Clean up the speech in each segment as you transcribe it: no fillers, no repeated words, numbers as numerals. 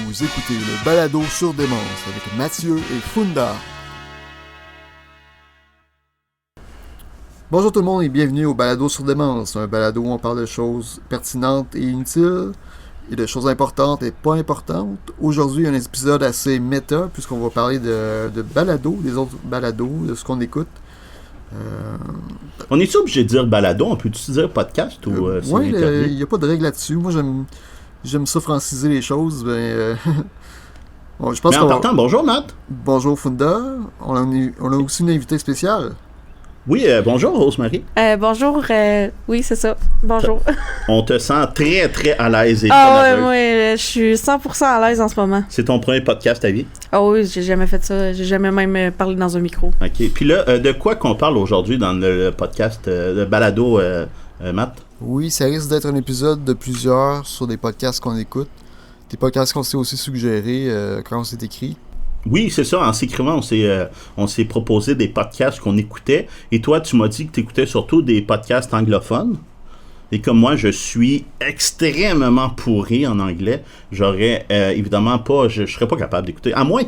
Vous écoutez le balado sur Démence avec Mathieu et Funda. Bonjour tout le monde et bienvenue au balado sur Démence, un balado où on parle de choses pertinentes et inutiles et de choses importantes et pas importantes. Aujourd'hui, un épisode assez méta puisqu'on va parler de balado, des autres balados, de ce qu'on écoute. On est-tu obligé de dire balado? On peut-tu dire podcast? Oui, il n'y a pas de règle là-dessus. Moi, j'aime ça franciser les choses. Bon, je pense mais en partant, bonjour Matt. Bonjour Funda. On a aussi une invitée spéciale. Oui, bonjour Rosemary. Bonjour, oui, c'est ça. Bonjour. On te sent très, très à l'aise et ouais, moi, je suis 100% à l'aise en ce moment. C'est ton premier podcast à vie? Oui, j'ai jamais fait ça. J'ai jamais même parlé dans un micro. OK. Puis là, de quoi qu'on parle aujourd'hui dans le podcast de balado, Matt? Oui, ça risque d'être un épisode de plusieurs sur des podcasts qu'on écoute. Des podcasts qu'on s'est aussi suggérés quand on s'est écrit. Oui, c'est ça. En s'écrivant, on s'est proposé des podcasts qu'on écoutait. Et toi, tu m'as dit que tu écoutais surtout des podcasts anglophones. Et comme moi, je suis extrêmement pourri en anglais, j'aurais évidemment pas... Je serais pas capable d'écouter. À moins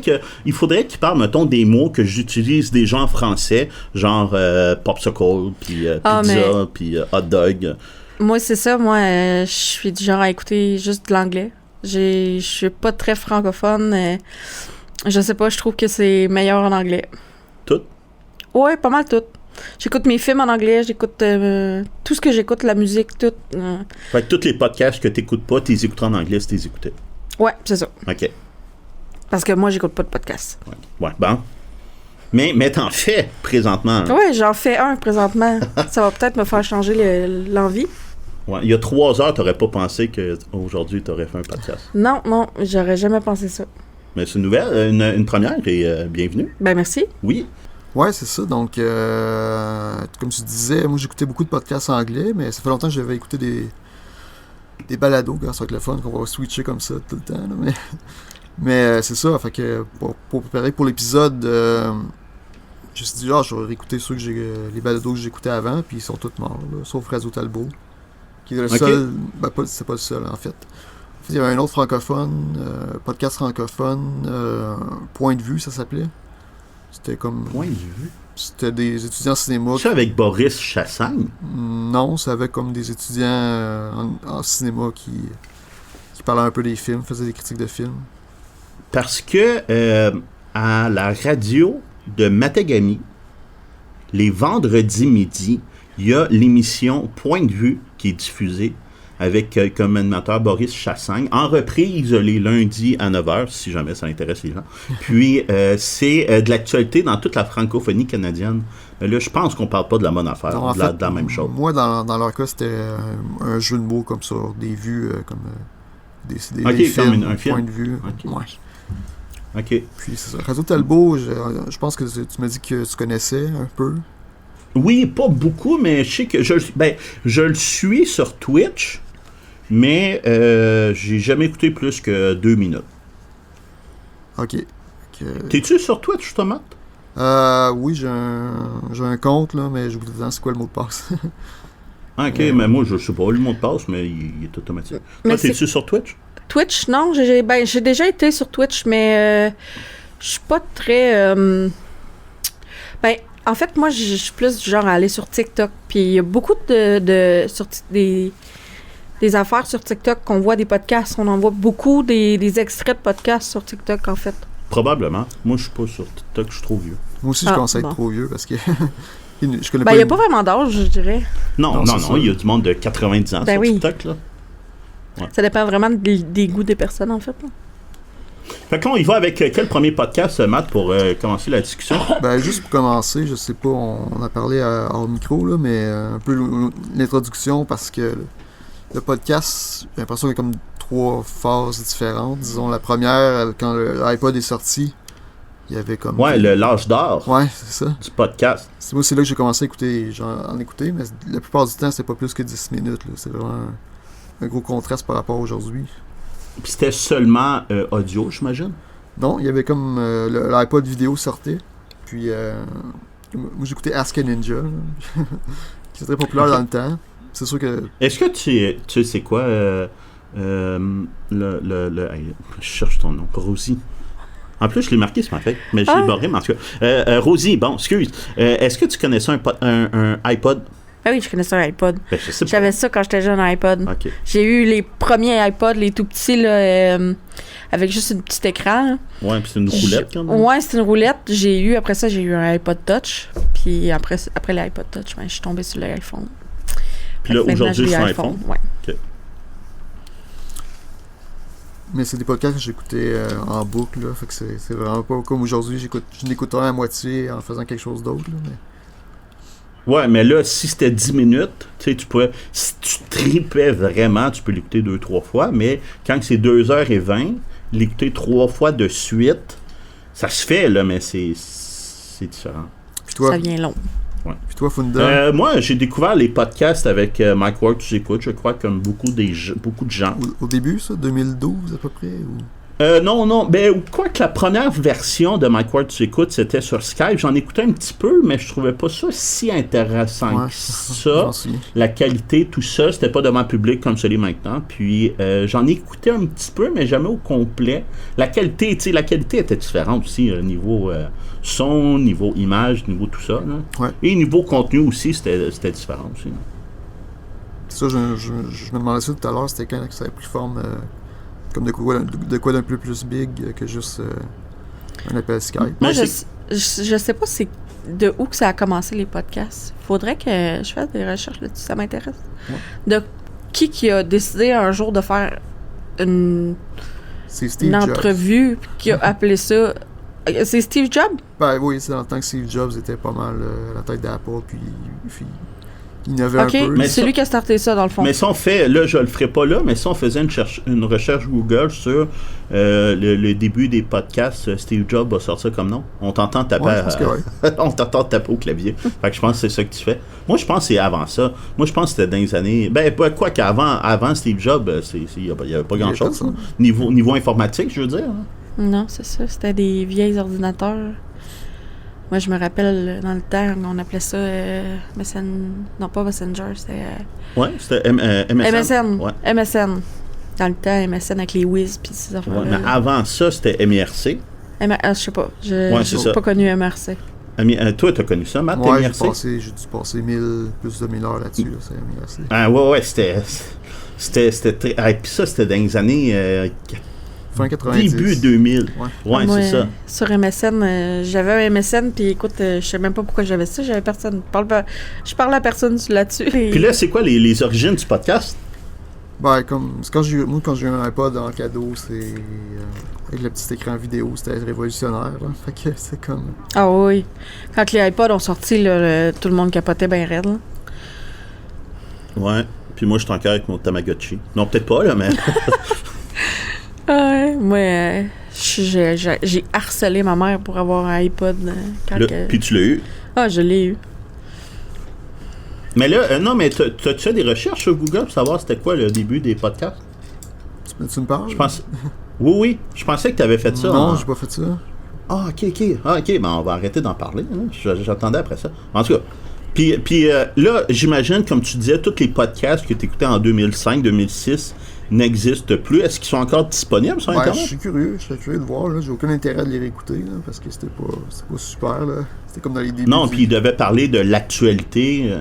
il faudrait qu'ils parlent, mettons, des mots que j'utilise déjà en français, genre popsicle, puis pizza, puis hot dog. Moi, c'est ça. Moi, je suis du genre à écouter juste de l'anglais. Je suis pas très francophone. Je sais pas, je trouve que c'est meilleur en anglais. Tout? Ouais, pas mal tout. J'écoute mes films en anglais, j'écoute tout ce que j'écoute, la musique, tout. Fait que tous les podcasts que t'écoutes pas, t'es écouteras en anglais si t'es écoutais. Ouais, c'est ça. OK. Parce que moi, j'écoute pas de podcast. Ouais, bon. Mais t'en fais présentement. Hein? Ouais, j'en fais un présentement. Ça va peut-être me faire changer l'envie. Ouais, il y a 3 heures, t'aurais pas pensé qu'aujourd'hui, t'aurais fait un podcast. Non, j'aurais jamais pensé ça. Mais c'est une nouvelle, une première et bienvenue. Ben merci. Oui. Ouais, c'est ça. Donc, comme tu disais, moi j'écoutais beaucoup de podcasts anglais, mais ça fait longtemps que j'avais écouté des balados grâce au téléphone, qu'on va switcher comme ça tout le temps. Là, mais c'est ça. Fait que pour préparer pour l'épisode, je me suis dit, je vais réécouter les balados que j'écoutais avant, puis ils sont tous morts, là, sauf Radio Talbot, qui est le seul. Ben, c'est pas le seul en fait. Il y avait un autre francophone, podcast francophone, Point de vue, ça s'appelait. C'était comme... Point de vue? C'était des étudiants en cinéma. C'est avec Boris Chassagne? Non, c'est avec comme des étudiants en cinéma qui parlaient un peu des films, faisaient des critiques de films. Parce que à la radio de Matagami, les vendredis midi, il y a l'émission Point de vue qui est diffusée avec comme animateur Boris Chassagne, en reprise les lundis à 9h, si jamais ça intéresse les gens. Puis, c'est de l'actualité dans toute la francophonie canadienne. Là, je pense qu'on parle pas de la bonne affaire, non, de la même chose. Moi, dans leur cas, c'était un jeu de mots comme ça, des vues, comme des films, un film. Point de vue. Okay. Ouais. OK. Puis, c'est ça. Radio Talbot, je pense que tu m'as dit que tu connaissais un peu. Oui, pas beaucoup, mais je sais que je le suis sur Twitch, mais j'ai jamais écouté plus que 2 minutes. OK. T'es-tu sur Twitch, justement? Oui, j'ai un compte, là, mais j'oublie dedans c'est quoi le mot de passe. OK, mais moi, je sais pas le mot de passe, mais il est automatique. Mais toi, t'es-tu sur Twitch? Twitch, non. J'ai déjà été sur Twitch, mais je suis pas très... en fait, moi, je suis plus du genre à aller sur TikTok. Puis il y a beaucoup des affaires sur TikTok qu'on voit des podcasts. On en voit beaucoup des extraits de podcasts sur TikTok, en fait. Probablement. Moi, je suis pas sur TikTok, je suis trop vieux. Moi aussi, je commence à être trop vieux parce que je connais il n'y a pas vraiment d'âge, je dirais. Non, il y a du monde de 90 ans sur TikTok, là. Ouais. Ça dépend vraiment des goûts des personnes, en fait. Là. Fait qu'on y va avec quel premier podcast, Matt, pour commencer la discussion? Juste pour commencer, je sais pas, on a parlé hors micro, là, mais un peu l'introduction, parce que le podcast, j'ai l'impression qu'il y a comme 3 phases différentes. Disons, la première, quand l'iPod est sorti, il y avait comme... Ouais, l'âge d'or. Ouais, c'est ça. Du podcast. C'est là que j'ai commencé à en écouter, mais la plupart du temps, c'était pas plus que 10 minutes. Là. C'est vraiment un gros contraste par rapport à aujourd'hui. Puis c'était seulement audio, j'imagine? Non, il y avait comme l'iPod vidéo sortait. Puis moi j'écoutais Ask a Ninja, qui était très populaire dans le temps. C'est sûr que... Est-ce que tu sais quoi Hey, je cherche ton nom. Rosie. En plus, je l'ai marqué sur ma feuille, mais je l'ai barré, mais en tout cas. Rosie, bon, excuse. Est-ce que tu connaissais un iPod? Ah oui, je connaissais un iPod. Ben, je sais pas. J'avais ça quand j'étais jeune, un iPod. OK. J'ai eu les premiers iPods, les tout petits, là, avec juste un petit écran. Là. Ouais, puis c'est une roulette, quand même. Ouais, c'était une roulette. Après ça, j'ai eu un iPod Touch. Puis après l'iPod Touch, je suis tombée sur l'iPhone. Puis là, aujourd'hui, c'est un iPhone. Ouais. OK. Mais c'est des podcasts que j'écoutais en boucle, là. Fait que c'est vraiment pas comme aujourd'hui, je n'écoute un à moitié en faisant quelque chose d'autre, là. Mais... Ouais, mais là, si c'était 10 minutes, tu sais, tu pourrais. Si tu tripais vraiment, tu peux l'écouter 2-3 fois, mais quand c'est 2h20, l'écouter 3 fois de suite, ça se fait, là, mais c'est différent. Puis toi, ça vient long. Ouais. Puis toi, Funda? Moi, j'ai découvert les podcasts avec Mike Ward, tu écoutes, je crois, comme beaucoup de gens. Au début, ça, 2012 à peu près? Ou... Non. Ben, quoi que la première version de Mike Ward, tu écoutes, c'était sur Skype. J'en écoutais un petit peu, mais je trouvais pas ça si intéressant que ça. La qualité, tout ça, c'était pas devant le public comme celui maintenant. Puis, j'en écoutais un petit peu, mais jamais au complet. La qualité, tu sais, la qualité était différente aussi, niveau son, niveau image, niveau tout ça. Là. Ouais. Et niveau contenu aussi, c'était différent aussi. Là. Ça, je me demandais ça tout à l'heure, c'était quand que ça a pris forme... comme de quoi d'un peu plus big que juste un appel Skype. Moi, je sais pas c'est de où que ça a commencé les podcasts. Faudrait que je fasse des recherches là-dessus, ça m'intéresse. Ouais. De qui a décidé un jour de faire une entrevue, qui a appelé ça... C'est Steve Jobs? Ben oui, c'est dans le temps que Steve Jobs était pas mal à la tête d'Apple, puis il innovait un peu. Mais c'est lui qui a starté ça, dans le fond. Mais si on fait, là, je le ferai pas là, mais si on faisait une recherche Google sur le début des podcasts, Steve Jobs va sortir comme nom. On t'entend taper, on t'entend taper au clavier. Fait que je pense que c'est ça que tu fais. Moi, je pense que c'est avant ça. Moi, je pense que c'était dans les années... Ben, quoi avant Steve Jobs, il y avait pas grand-chose. Niveau informatique, je veux dire. Hein. Non, c'est ça. C'était des vieilles ordinateurs. Moi, je me rappelle, dans le temps, on appelait ça non, pas Messenger, c'était... Ouais, c'était MSN. Ouais. MSN. Dans le temps, MSN avec les Wiz puis ces affaires-là. Ouais, mais avant ça, c'était MRC. Je sais pas. J'ai pas connu MRC. Toi, t'as connu ça, Matt, ouais, MRC? J'ai dû passer plus de 1000 heures là-dessus, là, c'est MRC. Ah, ouais, c'était très... Ah, puis ça, c'était dans les années... Fin 90. Début 2000. Ouais, moi, c'est ça. Sur MSN, j'avais un MSN, puis écoute, je sais même pas pourquoi j'avais ça. J'avais personne. Je parle à personne là-dessus. Puis là, c'est quoi les origines du podcast? Ben, quand j'ai eu un iPod en cadeau, c'est... avec le petit écran vidéo, c'était révolutionnaire, là. Fait que c'est comme... Ah oui. Quand les iPods ont sorti, là, tout le monde capotait bien raide, là. Ouais. Puis moi, je suis encore avec mon Tamagotchi. Non, peut-être pas, là, mais... Ouais, moi, j'ai harcelé ma mère pour avoir un iPod. Puis tu l'as eu? Ah, je l'ai eu. Mais là, non, mais t'as-tu fait des recherches sur Google pour savoir c'était quoi le début des podcasts? Tu me parles? Je pense... Oui, je pensais que t'avais fait ça. Non, j'ai pas fait ça. Ah, ok, ben on va arrêter d'en parler. Hein. J'attendais après ça. En tout cas, puis là, j'imagine, comme tu disais, tous les podcasts que t'écoutais en 2005, 2006... n'existent plus. Est-ce qu'ils sont encore disponibles sur Internet? Je suis curieux de voir. Là. J'ai aucun intérêt de les réécouter là, parce que c'était pas super. Là. C'était comme dans les débuts. Non, puis ils devaient parler de l'actualité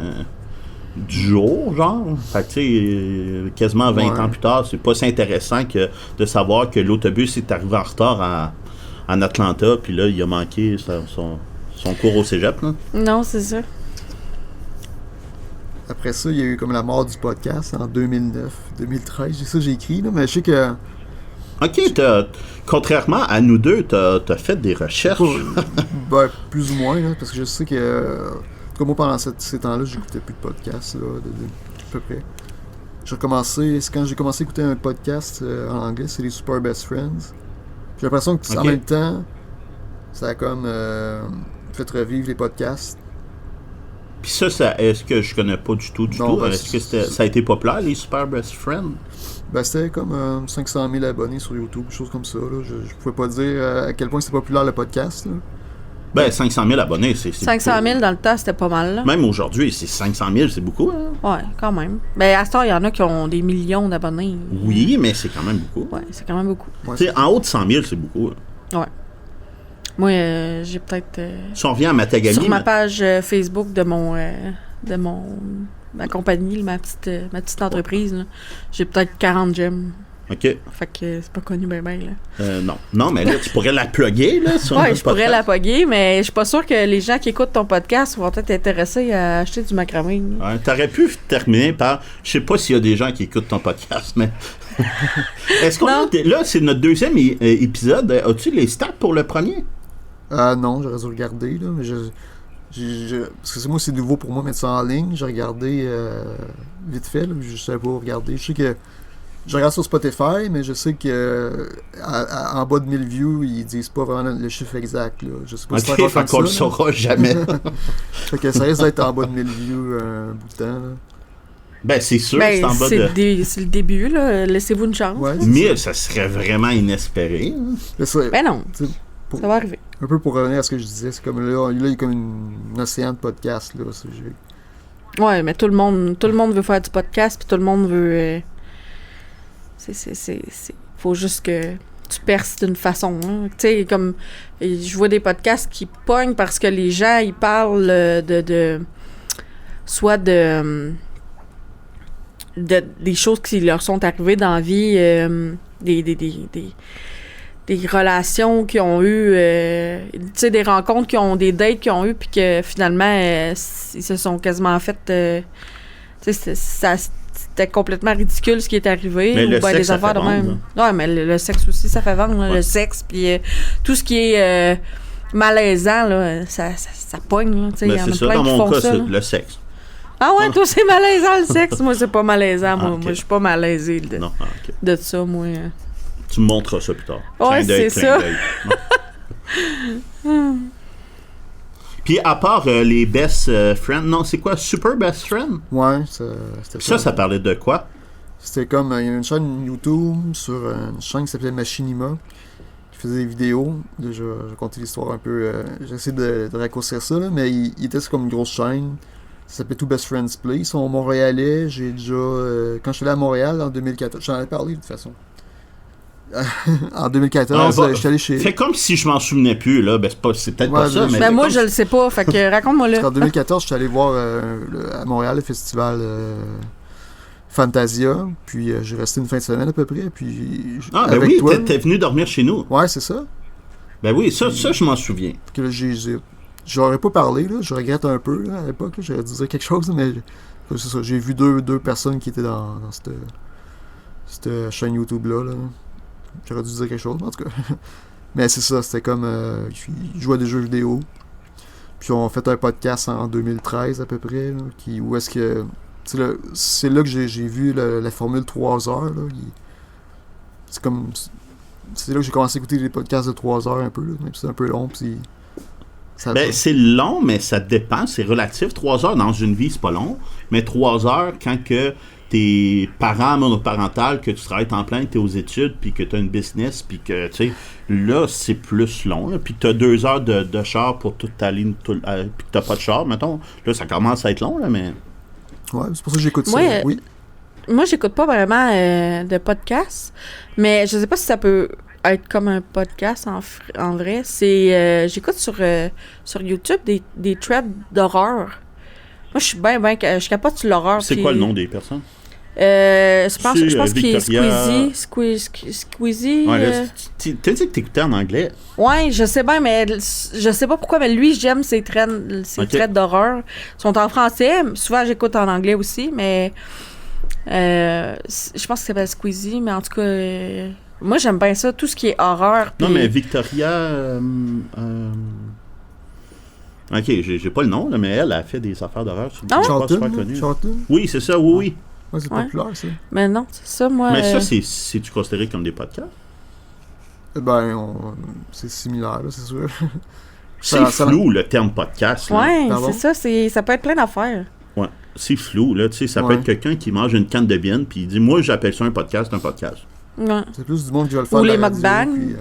du jour, genre. Fait que, tu sais, quasiment 20 ans plus tard, c'est pas si intéressant que de savoir que l'autobus est arrivé en retard en Atlanta, puis là, il a manqué son cours au cégep. Là. Non, c'est ça. Après ça, il y a eu comme la mort du podcast en 2009, 2013. C'est ça que j'ai écrit, là, mais je sais que... OK, contrairement à nous deux, t'as fait des recherches. Ben, plus ou moins, là, parce que je sais que... Comme moi, pendant ces temps-là, j'écoutais plus de podcasts, là, à peu près. Quand j'ai commencé à écouter un podcast en anglais, c'est les Super Best Friends. J'ai l'impression que en même temps, ça a comme fait revivre les podcasts. Puis ça, est-ce que je connais pas du tout? Ben, est-ce que ça a été populaire, les Super Best Friends? Ben, c'était comme 500 000 abonnés sur YouTube, des choses comme ça. Là. Je pouvais pas dire à quel point c'était populaire le podcast. Là. Ben, 500 000 abonnés, c'est 500 beaucoup. 000 dans le temps, c'était pas mal, là. Même aujourd'hui, c'est 500 000, c'est beaucoup. Hein? Ouais, quand même. Ben, à ce temps, il y en a qui ont des millions d'abonnés. Oui, mais c'est quand même beaucoup. Ouais, c'est quand même beaucoup. Ouais, Tu sais, en haut de 100 000, c'est beaucoup. Hein. Ouais. Moi, j'ai peut-être... Si on revient à Matagami... sur ma page Facebook de ma compagnie, ma petite entreprise, là, j'ai peut-être 40 gemmes. OK. Fait que c'est pas connu ben là. Non. Non, mais là, tu pourrais la plugger, là, sur Ouais, notre je pourrais podcast. la pogger, mais je suis pas sûre que les gens qui écoutent ton podcast vont être intéressés à acheter du macramé. Ouais, t'aurais pu terminer par... Je sais pas s'il y a des gens qui écoutent ton podcast, mais... Est-ce qu'on Non. Là, c'est notre deuxième épisode. As-tu les stats pour le premier? Non, j'aurais dû regarder, là, mais parce que moi, c'est nouveau pour moi mettre ça en ligne. J'ai regardé vite fait, là, je savais pas regarder. Je sais que je regarde sur Spotify, mais je sais que en bas de 1000 views, ils disent pas vraiment le chiffre exact. Là. Je sais pas si c'est OK, encore fait comme qu'on le ça. saura jamais. Fait que ça risque d'être en bas de 1000 views un bout de temps. Là. Ben, c'est sûr que Ben, c'est en bas c'est de... c'est le début, là. Laissez-vous une chance. Ouais, là. c'est 1000, ça serait vraiment inespéré. Hein. Mais c'est- Ben non, c'est pour- ça va arriver. un peu pour revenir à ce que je disais, c'est comme là, il y a comme un océan de podcasts. Là, Ouais, mais tout le monde veut faire du podcast, puis tout le monde veut... Faut juste que tu perces d'une façon. Hein. Tu sais, comme... Je vois des podcasts qui pognent parce que les gens, ils parlent soit des choses qui leur sont arrivées dans la vie, des relations qu'ils ont eues, tu sais, des rencontres qu'ils ont, des dates qu'ils ont eues, puis que finalement, ils se sont quasiment fait... tu sais, c'était complètement ridicule ce qui est arrivé. Mais ou le ben sexe, des ça affaires fait de même. vendre, Ouais, mais le sexe aussi, ça fait vendre. Là, Ouais. le sexe, puis tout ce qui est malaisant, là, ça pogne. Là, tu sais, il Ben, y en c'est a ça, plein dans qui mon font cas, ça. c'est Là. le sexe. Ah ouais, toi, c'est malaisant, le sexe. Moi, c'est pas malaisant. Moi, ok. moi je suis pas malaisée Non, OK. de ça, moi. Tu me montreras ça plus tard. Ouais, Clin d'œil, c'est clin ça. d'œil. Non. Puis à part les best friends, non, c'est quoi? Super best friend? Ouais, c'était Ça parlait de quoi? C'était comme, il y a une chaîne YouTube sur une chaîne qui s'appelait Machinima, qui faisait des vidéos. Là, je vais raconter l'histoire un peu. J'essaie de raccourcir ça, là, mais il était sur comme une grosse chaîne. Ça s'appelait Two Best Friends Play. Ils sont montréalais. J'ai déjà... quand je suis allé à Montréal en 2014, j'en ai parlé de toute façon. En 2014, Ah, je suis allé chez... Fait comme si je m'en souvenais plus, là. Ben, c'est peut-être pas Ouais, ça, mais- mais... Ben c'est moi, comme je le sais pas. Fait que raconte-moi Parce là. qu'en 2014, je suis allé voir à Montréal le festival Fantasia. Puis j'ai resté une fin de semaine à peu près. Puis Ah, ben avec oui, toi. t'es venu dormir chez nous. Ouais, c'est ça. Ben oui, ça je m'en souviens. Que là, j'aurais pas parlé, là. Je regrette un peu là, à l'époque. Là. J'aurais dû dire quelque chose, mais c'est ça. J'ai vu deux personnes qui étaient dans cette chaîne YouTube-là. Là. J'aurais dû dire quelque chose, en tout cas. Mais c'est ça, c'était comme... ils jouaient à des jeux vidéo. Puis on a fait un podcast en 2013 à peu près, là, où est-ce que... c'est là que j'ai vu la formule 3 heures. Là, c'est comme... C'est là que j'ai commencé à écouter des podcasts de 3 heures un peu, là, même si c'est un peu long. Puis ça Ben, c'est long, mais ça dépend. C'est relatif. 3 heures dans une vie, c'est pas long. Mais 3 heures quand que t'es parent monoparental, que tu travailles en plein, que t'es aux études, puis que t'as une business, puis que, tu sais, là, c'est plus long. Là, puis t'as 2 heures de char pour toute ta ligne, puis que t'as pas de char, mettons. Là, ça commence à être long, là, mais... Ouais, c'est pour ça que j'écoute Moi, ça. Oui. Moi, j'écoute pas vraiment de podcast, mais je sais pas si ça peut être comme un podcast en vrai. C'est j'écoute sur YouTube des threads d'horreur. Moi, je suis je capote sur l'horreur. C'est puis, quoi le nom des personnes? je pense qu'il est Victoria- Squeezie. Ouais, là, t'as dit que t'écoutais en anglais. Ouais, je sais bien, mais je sais pas pourquoi, mais lui, j'aime ses threads d'horreur. Ils sont en français. Souvent, j'écoute en anglais aussi, mais je pense que ça s'appelle Squeezie, mais en tout cas, moi, j'aime bien ça, tout ce qui est horreur. Non, puis- mais Victoria... Ok, j'ai pas le nom, là, mais elle a fait des affaires d'horreur. C'est Ah ouais? pas super Charlton, connu. Charlton. Oui, c'est ça, oui. Ouais, c'est Ouais. populaire, ça. Mais non, c'est ça, moi. Mais ça, c'est-tu considéré comme des podcasts? C'est similaire, là, c'est sûr. C'est Ça- flou, le terme podcast. Là. Ouais, Pardon? c'est ça, ça peut être plein d'affaires. Ouais. C'est flou, là. Tu sais, ça peut Ouais. être quelqu'un qui mange une canne de bienne, puis il dit, moi, j'appelle ça un podcast. Ouais. C'est plus du monde qui va le faire. Ou à la les radio, mukbangs. puis,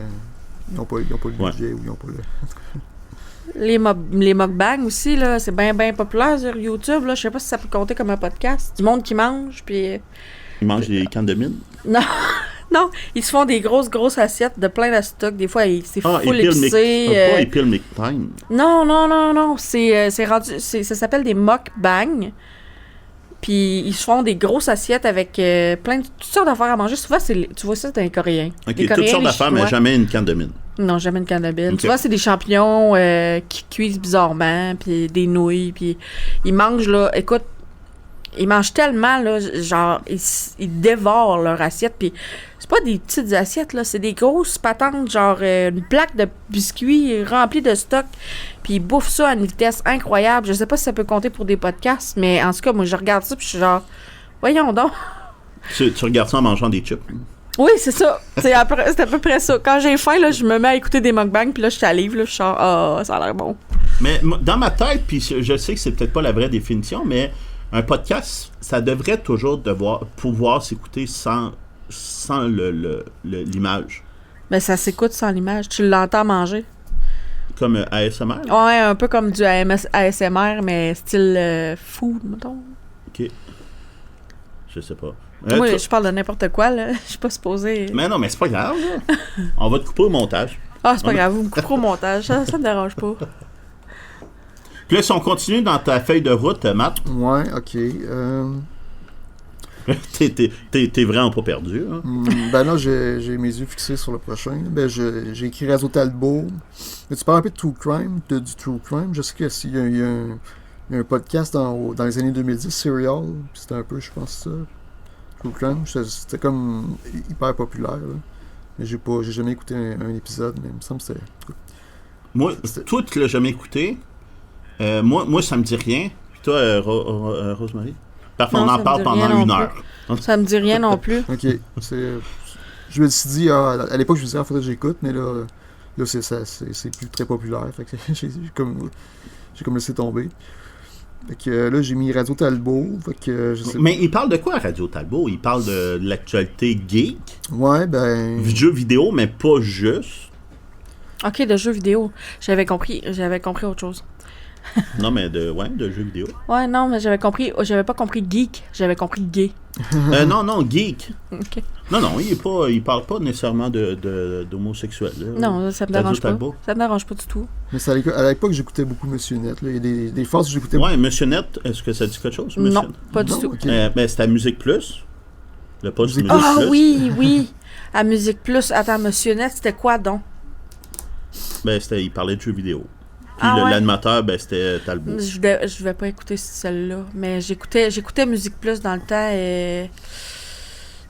ils n'ont pas le Ouais. budget ou ils n'ont pas le. Les mukbangs aussi, là, c'est bien populaire sur YouTube. Là. Je sais pas si ça peut compter comme un podcast. Du monde qui mange, puis... Ils mangent des cannes de mine. Non, non, ils se font des grosses assiettes de plein de stock. Des fois, c'est full épicé. Pas Epil McTime. Non. C'est rendu... ça s'appelle des mukbangs. Puis ils se font des grosses assiettes avec plein de toutes sortes d'affaires à manger. Souvent, tu vois ça dans les Coréens. OK, les Coréens, toutes sortes d'affaires, mais jamais une canne de mine. Non, jamais une canne de mine. Okay. Tu vois, c'est des champignons qui cuisent bizarrement, puis des nouilles, puis ils mangent, là, écoute, ils mangent tellement, là, genre, ils dévorent leur assiette, puis c'est pas des petites assiettes, là, c'est des grosses patentes, genre une plaque de biscuits remplie de stock, puis ils bouffent ça à une vitesse incroyable. Je sais pas si ça peut compter pour des podcasts, mais en tout cas, moi, je regarde ça, puis je suis genre, voyons donc. Tu regardes ça en mangeant des chips. Oui, c'est ça. C'est à peu près ça. Quand j'ai faim, là, je me mets à écouter des mukbangs, puis là, je salive, là, je suis genre, ça a l'air bon. Mais dans ma tête, puis je sais que c'est peut-être pas la vraie définition, mais un podcast, ça devrait toujours pouvoir s'écouter sans l'image. Mais ça s'écoute sans l'image. Tu l'entends manger. Comme ASMR? Ouais, un peu comme du ASMR, mais style food, mettons. OK. Je sais pas. Moi, je parle de n'importe quoi, là. Je suis pas supposée... Mais non, mais c'est pas grave, là. On va te couper au montage. Ah, c'est pas grave, vous me couperez au montage. Ça me dérange pas. Puis là, si on continue dans ta feuille de route, Matt. Ouais, OK. T'es vraiment pas perdu, hein? Ben là, j'ai mes yeux fixés sur le prochain. Ben, j'ai écrit Radio Talbot. Mais tu parles un peu de True Crime, du True Crime. Je sais qu'il y a un podcast dans les années 2010, Serial. C'était un peu, je pense, ça. True Crime. C'était comme hyper populaire, là. Mais j'ai jamais écouté un épisode, mais il me semble que c'était... Moi, toi, tu l'as jamais écouté. Moi, ça me dit rien. Puis toi, Rosemary? Parfois, on en parle pendant 1 heure. Ça me dit rien non plus. OK. Je me suis dit, à l'époque, je me disais, il faudrait que j'écoute, mais là c'est plus très populaire. Fait que j'ai comme laissé tomber. Fait que là, j'ai mis Radio Talbot. Fait que, je sais mais il parle de quoi, Radio Talbot? Il parle de l'actualité geek? Ouais, ben... Jeux vidéo, mais pas juste. OK, de jeux vidéo. J'avais compris autre chose. Non, mais de jeux vidéo. Ouais, non, mais j'avais pas compris geek, j'avais compris gay. Non, geek. OK. Non, il parle pas nécessairement d'homosexuel. Non, ça me dérange pas. Talbot. Ça me dérange pas du tout. Mais à l'époque, j'écoutais beaucoup Monsieur Net. Là. Il y a des forces que j'écoutais beaucoup. Ouais, Monsieur Net, est-ce que ça dit quelque chose, Monsieur Non, Net? pas du tout. Okay. Ben, c'était à Musique Plus. Le poste Musique Ah Plus. oui, à Musique Plus. Attends, Monsieur Net, c'était quoi donc? Ben, il parlait de jeux vidéo. Puis Ah ouais? l'animateur, ben, c'était Talbot. Je vais pas écouter celle-là, mais j'écoutais Musique Plus dans le temps et...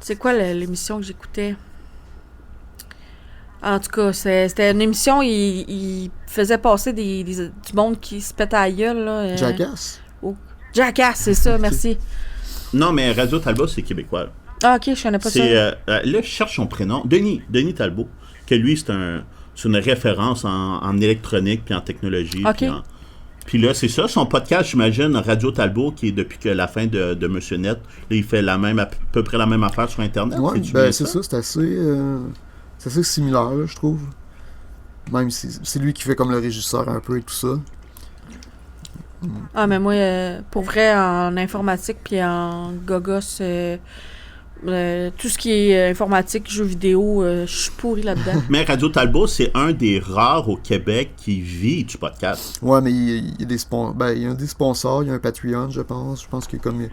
C'est quoi l'émission que j'écoutais? En tout cas, c'était une émission, il faisait passer du monde qui se pétait à la gueule, là. Jackass? Jackass, c'est ça, merci. Non, mais Radio Talbot, c'est québécois. Ah, OK, je connais pas ça. Là, je cherche son prénom. Denis Talbot. Que lui, c'est une référence en électronique puis en technologie. OK. Puis là, c'est ça, son podcast, j'imagine, Radio Talbot, qui est depuis que la fin de Monsieur Net. Là, il fait à peu près la même affaire sur Internet. Ouais, ben c'est ça, c'est assez similaire, là, je trouve. Même si c'est lui qui fait comme le régisseur un peu et tout ça. Ah, mais moi, pour vrai, en informatique puis en gogos, tout ce qui est informatique, jeux vidéo, je suis pourri là-dedans. Mais Radio Talbot, c'est un des rares au Québec qui vit du podcast. Ouais, mais il y a des sponsors, il y a un Patreon, je pense. Je pense qu'il y a comme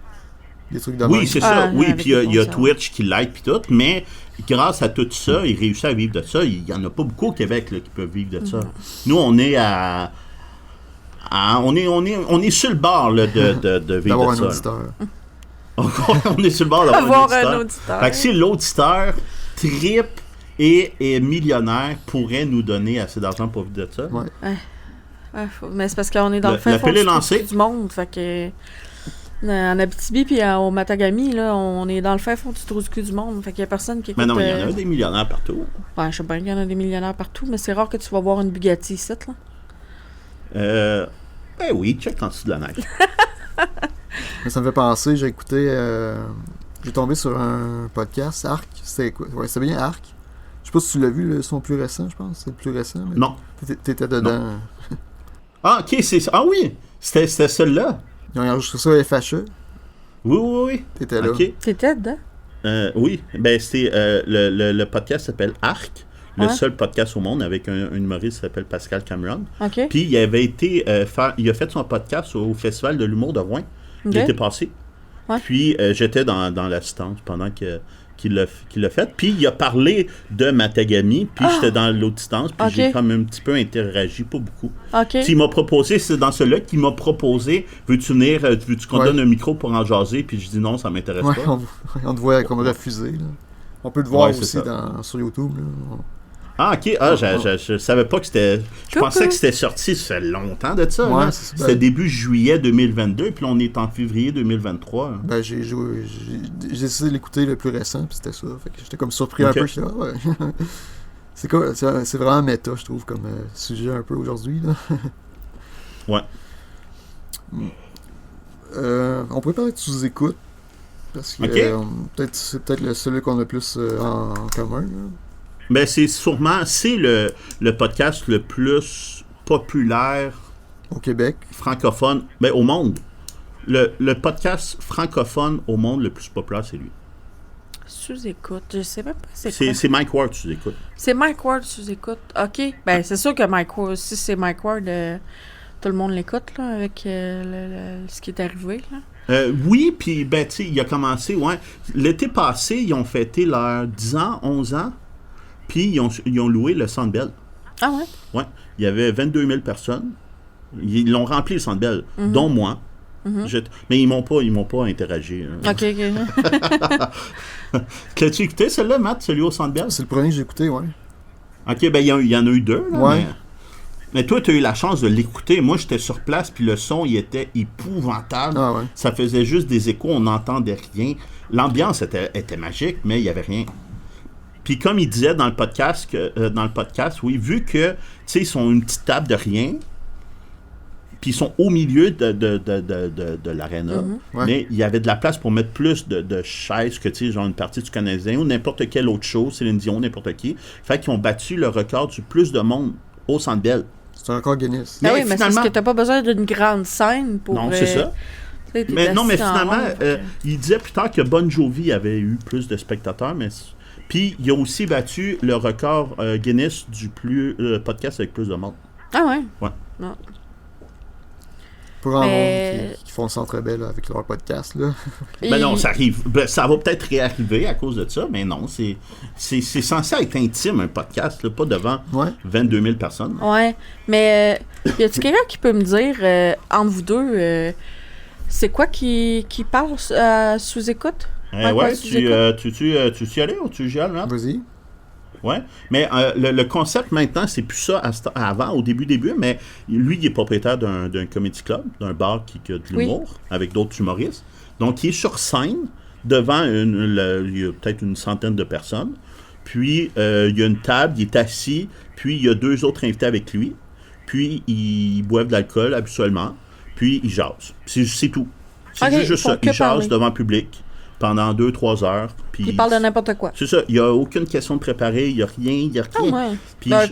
des trucs de Oui, même. c'est ça. Oui, puis il y a sponsors. Twitch qui l'aide puis tout, mais grâce à tout ça, il réussit à vivre de ça. Il n'y en a pas beaucoup au Québec là, qui peuvent vivre de ça. Nous, on est on est sur le bord là, de vivre D'avoir de un ça. auditeur. On est sur le bord d'avoir un auditeur. Fait que si l'auditeur tripe et est millionnaire, pourrait nous donner assez d'argent pour vivre de ça. Ouais. Mais c'est parce qu'on est dans le fin fond l'appel est lancé. du monde. Fait que en Abitibi puis au Matagami, là, on est dans le fin fond du trou du cul du monde. Fait qu'il y a personne qui écoute... Mais non, il y en a des millionnaires partout. Ouais, je sais bien qu'il y en a des millionnaires partout, mais c'est rare que tu vas voir une Bugatti ici, là. Ben oui, check en dessous de la neige. Mais ça me fait penser, j'ai tombé sur un podcast, Arc. C'était quoi? Ouais, c'est bien Arc. Je sais pas si tu l'as vu, son plus récent, je pense. C'est le plus récent. Mais Non. T'étais dedans. Ah, ok, ah oui! C'était celle-là. Ils ont enregistré ça à FHE. Oui. T'étais là. Ok. T'étais dedans? Oui, ben c'est le podcast s'appelle Arc, le Ouais. seul podcast au monde avec un humoriste qui s'appelle Pascal Cameron. OK. Puis il avait été il a fait son podcast au Festival de l'humour de Rouen OK. l'été passé. Ouais. Puis j'étais dans l'assistance pendant qu'il l'a fait. Puis il a parlé de Matagami, puis j'étais dans l'autre distance, puis Ok. j'ai comme un petit peu interagi, pas beaucoup. OK. Puis il m'a proposé, c'est dans celui-là qu'il m'a proposé, veux-tu venir, veux-tu qu'on Ouais. donne un micro pour en jaser? Puis je dis non, ça m'intéresse Ouais, pas. on te voit comme refusé. Là. On peut le voir Ouais, c'est aussi ça. sur YouTube. Là. Ah, ok. Je savais pas que c'était. Je Coucou. pensais que c'était sorti, ça fait longtemps de ça. Ouais, là. c'est ça. C'était début juillet 2022, puis là, on est en février 2023. Ben, j'ai essayé de l'écouter le plus récent, puis c'était ça. Fait que j'étais comme surpris Ok. un peu. J'étais, ah, ouais. C'est quoi? C'est vraiment méta, je trouve, comme sujet un peu aujourd'hui. Là. Ouais. On pourrait parler de sous-écoute. Parce que c'est peut-être celui qu'on a le plus en commun. Là. Ben, c'est le podcast le plus populaire Au Québec. francophone, ben, au monde. Le podcast francophone au monde le plus populaire, c'est lui. Sous-écoute. Je sais même pas c'est quoi. C'est Mike Ward, tu écoutes. C'est Mike Ward sous-écoute. OK. Ben, c'est sûr que Mike Ward, si c'est Mike Ward, tout le monde l'écoute, là, avec ce qui est arrivé, là. Oui, puis ben, tu sais, il a commencé, ouais. L'été passé, ils ont fêté leurs 10 ans, 11 ans, puis ils ont loué le Centre Bell. Ah ouais? Ouais. Il y avait 22 000 personnes. Ils l'ont rempli, le Centre Bell, dont moi. Mais ils m'ont pas interagi. Hein. OK, OK. L'as-tu écouté, celle-là, Matt, celui au Centre Bell? C'est le premier que j'ai écouté, ouais. OK, ben il y en a eu deux. Là, Ouais. mais toi, tu as eu la chance de l'écouter. Moi, j'étais sur place, puis le son, il était épouvantable. Ah ouais. Ça faisait juste des échos, on n'entendait rien. L'ambiance était magique, mais il n'y avait rien. Puis comme il disait dans le podcast, oui, vu que, tu sais, ils sont une petite table de rien, puis ils sont au milieu de l'aréna, Ouais. mais il y avait de la place pour mettre plus de chaises que, tu sais, genre une partie du Canadien ou n'importe quelle autre chose, Céline Dion, n'importe qui. Fait qu'ils ont battu le record du plus de monde au Centre Bell. C'est un record Guinness. Ah Mais oui, mais c'est finalement- parce que t'as pas besoin d'une grande scène pour... Non, c'est ça. tu sais, t'es Mais non, mais assis en finalement, rond, fait que- il disait plus tard que Bon Jovi avait eu plus de spectateurs, mais puis il a aussi battu le record Guinness du podcast avec plus de monde. Ah ouais? Ouais. Non. Pour grand Mais- monde qui font le Centre Bell là, avec leur podcast. Là. Ben non, Il- ça arrive. Ben, ça va peut-être réarriver à cause de ça, mais non, c'est censé être intime, un podcast, là, pas devant Ouais. 22 000 personnes. Ouais, mais y a-tu quelqu'un qui peut me dire, entre vous deux, c'est quoi qui parle sous-écoute? Ouais, Ouais, tu y allais ou tu y allais, Matt? Vas-y. Ouais, mais le concept maintenant, c'est plus ça avant, au début, mais lui, il est propriétaire d'un comedy club, d'un bar qui a de l'humour, avec d'autres humoristes. Donc, il est sur scène, devant il y a peut-être une centaine de personnes. Puis, il y a une table, il est assis, puis il y a deux autres invités avec lui. Puis, ils boivent de l'alcool, habituellement. Puis, ils jasent. C'est tout. C'est Ok, juste ils ça. font que Ils jasent parler. devant le public pendant 2-3 heures. Puis Il parle de n'importe quoi. c'est ça, il n'y a aucune question de préparer, il n'y a rien, Ah ouais. Puis Ben,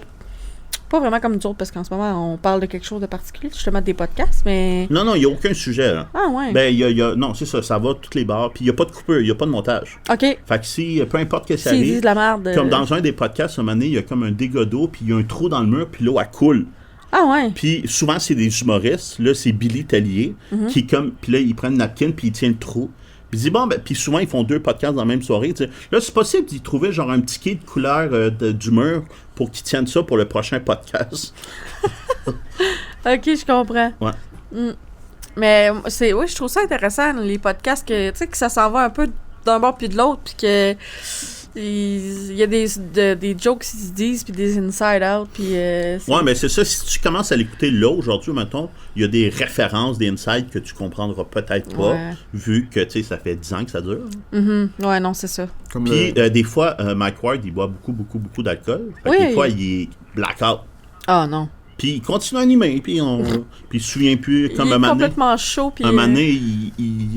pas vraiment comme nous autres, parce qu'en ce moment, on parle de quelque chose de particulier, justement des podcasts, mais... non, il n'y a aucun sujet. Là. Ah ouais. Ben, non, c'est ça va toutes les bars, puis il n'y a pas de coupure, il n'y a pas de montage. OK. Fait que si, peu importe que ça S'ils disent arrive, de la merde... comme dans un des podcasts, ce moment donné, il y a comme un dégât d'eau, puis il y a un trou dans le mur, puis l'eau, elle coule. Ah ouais. Puis souvent, c'est des humoristes, là, c'est Billy Tellier, qui comme, puis là, il prend une napkin, puis il tient le trou. Puis il dit, bon, ben, puis souvent, ils font 2 podcasts dans la même soirée. Tu sais. Là, c'est possible d'y trouver genre un petit kit de couleur du mur pour qu'ils tiennent ça pour le prochain podcast. OK, je comprends. Ouais. Mais oui, je trouve ça intéressant, les podcasts, que, tu sais, que ça s'en va un peu d'un bord puis de l'autre, puis que il y a des jokes qui se disent, puis des inside-out, puis... Ouais, mais c'est ça. Si tu commences à l'écouter là, aujourd'hui, mettons, il y a des références, des insights que tu comprendras peut-être pas, Ouais. vu que, tu sais, ça fait 10 ans que ça dure. Ouais, non, c'est ça. Comme Puis, des fois, Mike Ward, il boit beaucoup d'alcool. Fait que Oui. des fois, il est blackout. Ah non. Puis, il continue à animer, puis il se souvient plus, comme il un est moment donné. complètement chaud, puis... Un moment donné,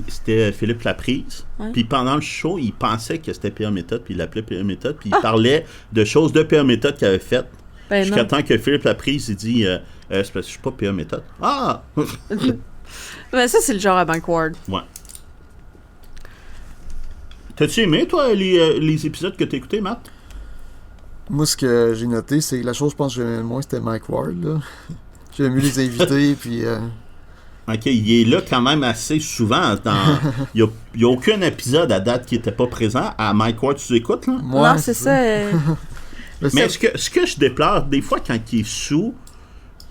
c'était Philippe Laprise. Ouais. Puis pendant le show, il pensait que c'était Pierre Méthode, puis il l'appelait Pierre Méthode, puis il parlait de choses de Pierre Méthode qu'il avait faites. Ben Jusqu'à non. temps que Philippe Laprise, il dit c'est parce que je suis pas PA méthode. Ah! Ben ça, c'est le genre à Mike Ward. Ouais. T'as-tu aimé, toi, les épisodes que t'as écoutés, Matt? Moi, ce que j'ai noté, c'est que la chose, je pense, que j'aimais le moins, c'était Mike Ward, là. J'aimais mieux les invités, puis... OK, il est là quand même assez souvent. Il n'y a aucun épisode à date qui n'était pas présent. À Mike Ward, tu écoutes, là? moi, non, c'est ça. Mais ce que je déplore, des fois, quand il est sous,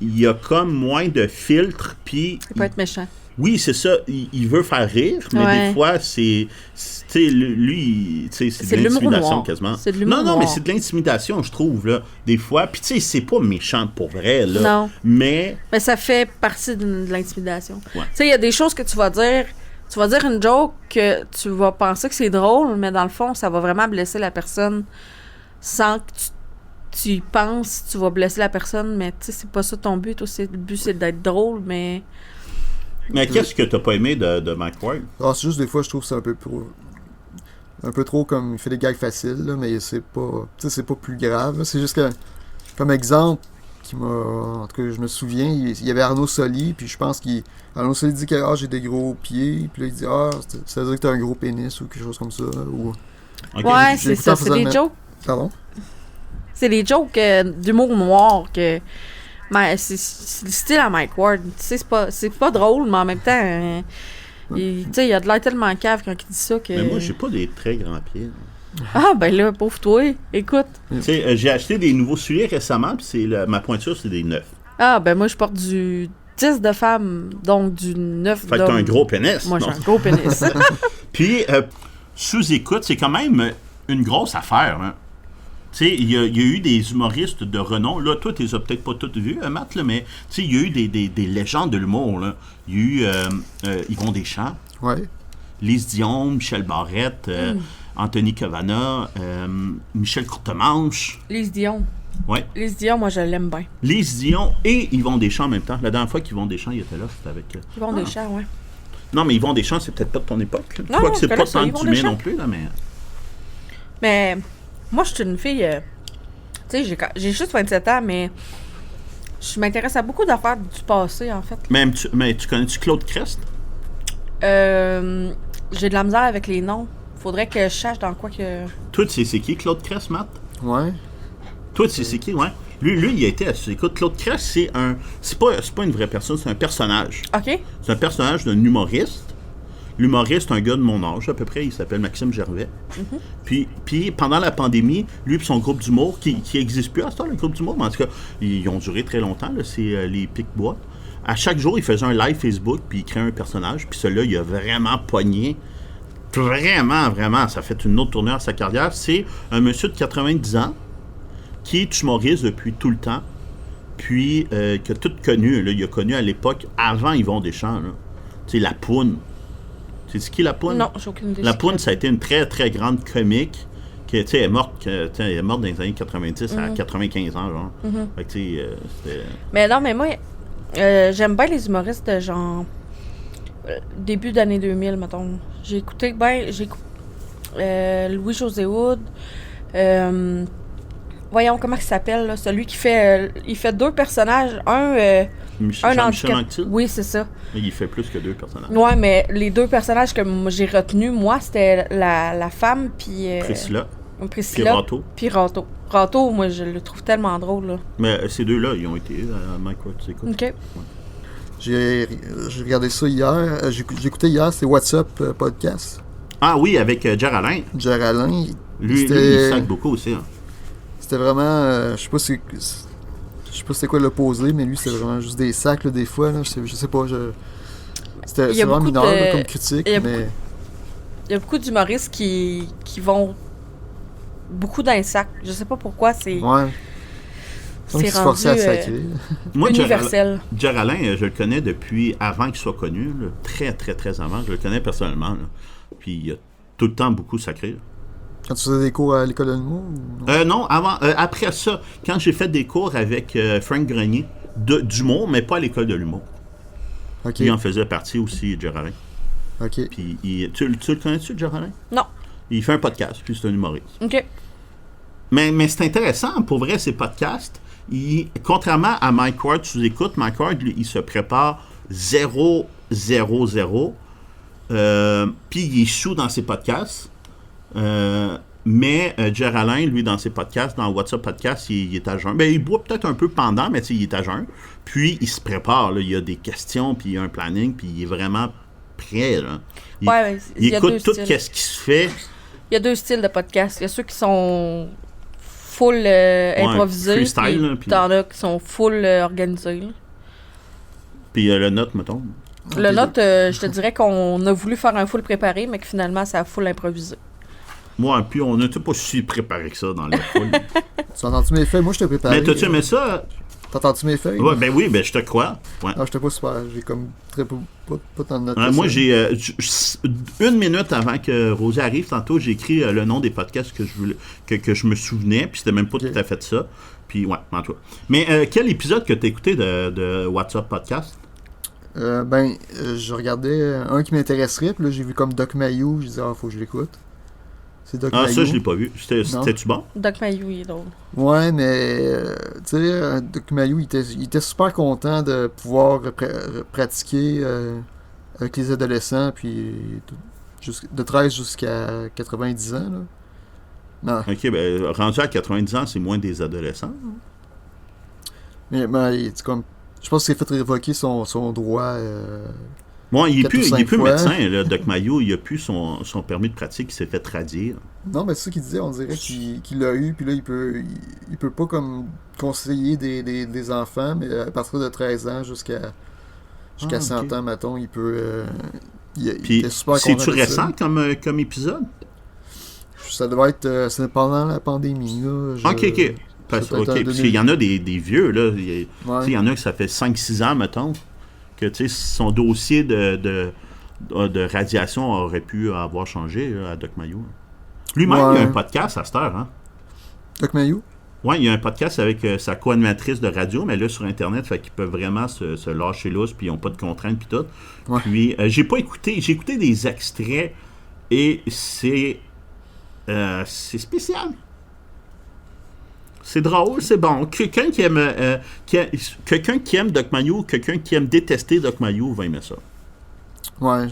il y a comme moins de filtres, puis... Il peut être méchant. Oui, c'est ça. Il veut faire rire, mais Ouais. des fois, tu sais, lui, tu sais, c'est de l'humour l'intimidation noir. quasiment. C'est de l'humour Non, mais noir. c'est de l'intimidation, je trouve, là. Des fois. Puis, tu sais, c'est pas méchant pour vrai, là. Non. Mais, Mais ça fait partie de l'intimidation. Ouais. Tu sais, il y a des choses que tu vas dire. Tu vas dire une joke que tu vas penser que c'est drôle, mais dans le fond, ça va vraiment blesser la personne sans que tu y penses. Tu vas blesser la personne, mais tu sais, c'est pas ça ton but. Toi, le but, c'est d'être drôle, mais... qu'est-ce que t'as pas aimé de Mike Ward? c'est juste des fois, je trouve que c'est un peu trop comme il fait des gags faciles, là, mais c'est pas, tu sais, c'est pas plus grave, là. C'est juste que, comme exemple, en tout cas, je me souviens, il y avait Arnaud Soli, puis je pense Arnaud Soli dit que j'ai des gros pieds, puis là, il dit ça veut dire que t'as un gros pénis ou quelque chose comme ça, ou... OK. Ouais, j'ai c'est ça. écouté en C'est des faisant jokes. Pardon? C'est des jokes d'humour noir que... Mais c'est le style à Mike Ward. Tu sais, c'est pas drôle, mais en même temps... tu sais, il a de l'air tellement cave quand il dit ça que... Mais moi, j'ai pas des très grands pieds. Ah, ben là, pauvre toi. Écoute. Tu sais, j'ai acheté des nouveaux souliers récemment, puis ma pointure, c'est des 9. Ah, ben moi, je porte du 10 de femmes, donc du 9 Fait que t'as d'hommes. un gros pénis. Moi, j'ai non? un gros pénis. Puis, sous-écoute, c'est quand même une grosse affaire. Hein. Tu sais, il y a eu des humoristes de renom. Là, toi, tu les as peut-être pas toutes vus, Matt, là, mais tu sais, il y a eu des légendes de l'humour. Là. Il y a eu Yvon Deschamps, Ouais. Lise Dion, Michel Barrette, Anthony Cavana, Michel Courtemanche. Lise Dion. Ouais. Lise Dion, moi, je l'aime bien. Lise Dion et Yvon Deschamps en même temps. La dernière fois qu'Yvon Deschamps il était là, c'était avec... Yvon Deschamps, ouais. Non, mais Yvon Deschamps, c'est peut-être pas de ton époque. Là. Non, Quoique c'est je pas connais ça, tant Yvon du mien Deschamps. non plus, là, mais... Mais moi, je suis une fille... tu sais, j'ai juste 27 ans, mais je m'intéresse à beaucoup d'affaires du passé, en fait. Mais tu connais-tu Claude Crest? J'ai de la misère avec les noms. Faudrait que je sache dans quoi que... Toi, tu sais c'est qui, Claude Crest, Matt? Ouais. Toi, tu sais c'est qui, ouais? Lui, il a été... Écoute, Claude Crest, c'est pas une vraie personne, c'est un personnage. OK? C'est un personnage d'un humoriste. L'humoriste, un gars de mon âge, à peu près, il s'appelle Maxime Gervais. Puis, pendant la pandémie, lui et son groupe d'humour, qui n'existe plus à ce temps, le groupe d'humour, mais en tout cas, ils ont duré très longtemps, là, c'est les Pic-Bois. À chaque jour, il faisait un live Facebook, puis il créait un personnage, puis celui-là, il a vraiment pogné. Vraiment, vraiment, ça a fait une autre tournure à sa carrière. C'est un monsieur de 90 ans qui est humoriste depuis tout le temps, puis qui a tout connu. Là, il a connu à l'époque, avant Yvon Deschamps. Tu sais, La Poune. Tu sais qui, La Poune? Non, j'ai aucune idée. La Poune, ça a été une très, très grande comique qui est morte dans les années 90 à 95 ans, genre. Fait que, tu sais, c'était... Mais non, mais moi, j'aime bien les humoristes de genre... début d'année 2000, mettons. J'ai écouté Louis-José Hood. Voyons, comment il s'appelle, là? Celui qui fait... il fait deux personnages. Jean-Michel handicap. Anctil? Oui, c'est ça. Il fait plus que deux personnages. Ouais, mais les deux personnages que j'ai retenus, moi, c'était la femme, puis... Priscilla, puis Priscilla, Rato. puis Rato. Rato, moi, je le trouve tellement drôle, là. Mais ces deux-là, ils ont été à Mike Ward, tu sais quoi. OK. J'ai regardé ça hier. J'ai écouté hier, c'est What's Up podcast. Ah oui, avec Jer Alain. Jer Alain. Lui, il sac beaucoup aussi. Hein. C'était vraiment... je sais pas c'était quoi l'opposé, mais lui, c'était vraiment juste des sacs, là, des fois. Là, je sais pas. C'est vraiment mineur là, comme critique, mais... Il y a beaucoup d'humoristes qui vont beaucoup dans les sacs. Je sais pas pourquoi, c'est... Ouais. C'est se forçait à rendu sacrer. Moi, universel. Jer Alain, je le connais depuis avant qu'il soit connu. Là, très, très, très avant. Je le connais personnellement. Là. Puis il a tout le temps beaucoup sacré. Là. Quand tu faisais des cours à l'école de l'humour? Non, après ça, quand j'ai fait des cours avec Frank Grenier, d'humour, mais pas à l'école de l'humour. OK. Il en faisait partie aussi, Jer Alain. OK. Puis, tu le connais-tu, Jer Alain? Non. Il fait un podcast, puis c'est un humoriste. OK. Mais c'est intéressant, pour vrai, ces podcasts. contrairement à Mike Ward, tu écoutes, Mike Ward, lui, il se prépare 0-0-0. Puis il est sous dans ses podcasts. Mais Jer Alain, lui, dans ses podcasts, dans WhatsApp Podcast, il est à jeun. Ben, il boit peut-être un peu pendant, mais il est à jeun. Puis il se prépare. Là. Il y a des questions, puis il y a un planning, puis il est vraiment prêt. Là. Il écoute tout ce qui se fait. Il y a 2 styles de podcast. Il y a ceux qui sont full improvisés. Freestyle. Puis t'en as qui sont full organisés. Là. Puis le note, mettons. Le note, je te dirais qu'on a voulu faire un full préparé, mais que finalement, ça a full improvisé. Moi, puis on n'était pas si préparé que ça dans la foule. Tu entends-tu mes feuilles? Moi, je t'ai préparé. Mais t'as-tu aimé ça? T'entends-tu mes feuilles? Ouais, ben oui, ben je te crois. Ouais. Non, j'étais pas super. J'ai comme pas tant de notes. Moi, j'ai 1 minute avant que Rosie arrive, tantôt, j'ai écrit le nom des podcasts que je me souvenais, puis c'était même pas tout à fait ça. Puis, ouais, en tout cas. Mais quel épisode que t'as écouté de WhatsApp Podcast? Je regardais un qui m'intéresserait, puis là, j'ai vu comme Doc Mayou, je disais, faut que je l'écoute. C'est Doc Mayou. Ça, je l'ai pas vu. C'était-tu bon? Doc Mayou, il est drôle. Ouais, mais, tu sais, Doc Mayou, il était super content de pouvoir pratiquer avec les adolescents, puis de 13 jusqu'à 90 ans, là. Non. OK, ben, rendu à 90 ans, c'est moins des adolescents. Mais c'est comme... Je pense qu'il s'est fait révoquer son droit. Bon, il n'est plus médecin, là, Doc Mayou. Il n'a plus son permis de pratique. Il s'est fait tradire. Non, mais c'est ça qu'il disait. On dirait qu'il l'a eu. Puis là, il peut pas comme conseiller des enfants. Mais à partir de 13 ans jusqu'à 100 ans, mettons, il peut... il était super content. C'est-tu récent comme épisode? Ça doit être... c'est pendant la pandémie, là. OK. Parce qu'il y en a des vieux, là. Il y en a que ça fait 5-6 ans, mettons, que son dossier de radiation aurait pu avoir changé là, à Doc Mayou. Lui-même, il a un podcast à cette heure. Hein? Doc Mayou? Oui, il y a un podcast avec sa co-animatrice de radio, mais là, sur Internet, fait qu'ils peuvent vraiment se lâcher lousse, puis ils n'ont pas de contraintes, puis tout. Ouais. Puis, j'ai écouté des extraits, et c'est spécial. C'est drôle, c'est bon. Quelqu'un qui aime Doc Mayou, quelqu'un qui aime détester Doc Mayou va aimer ça. Ouais,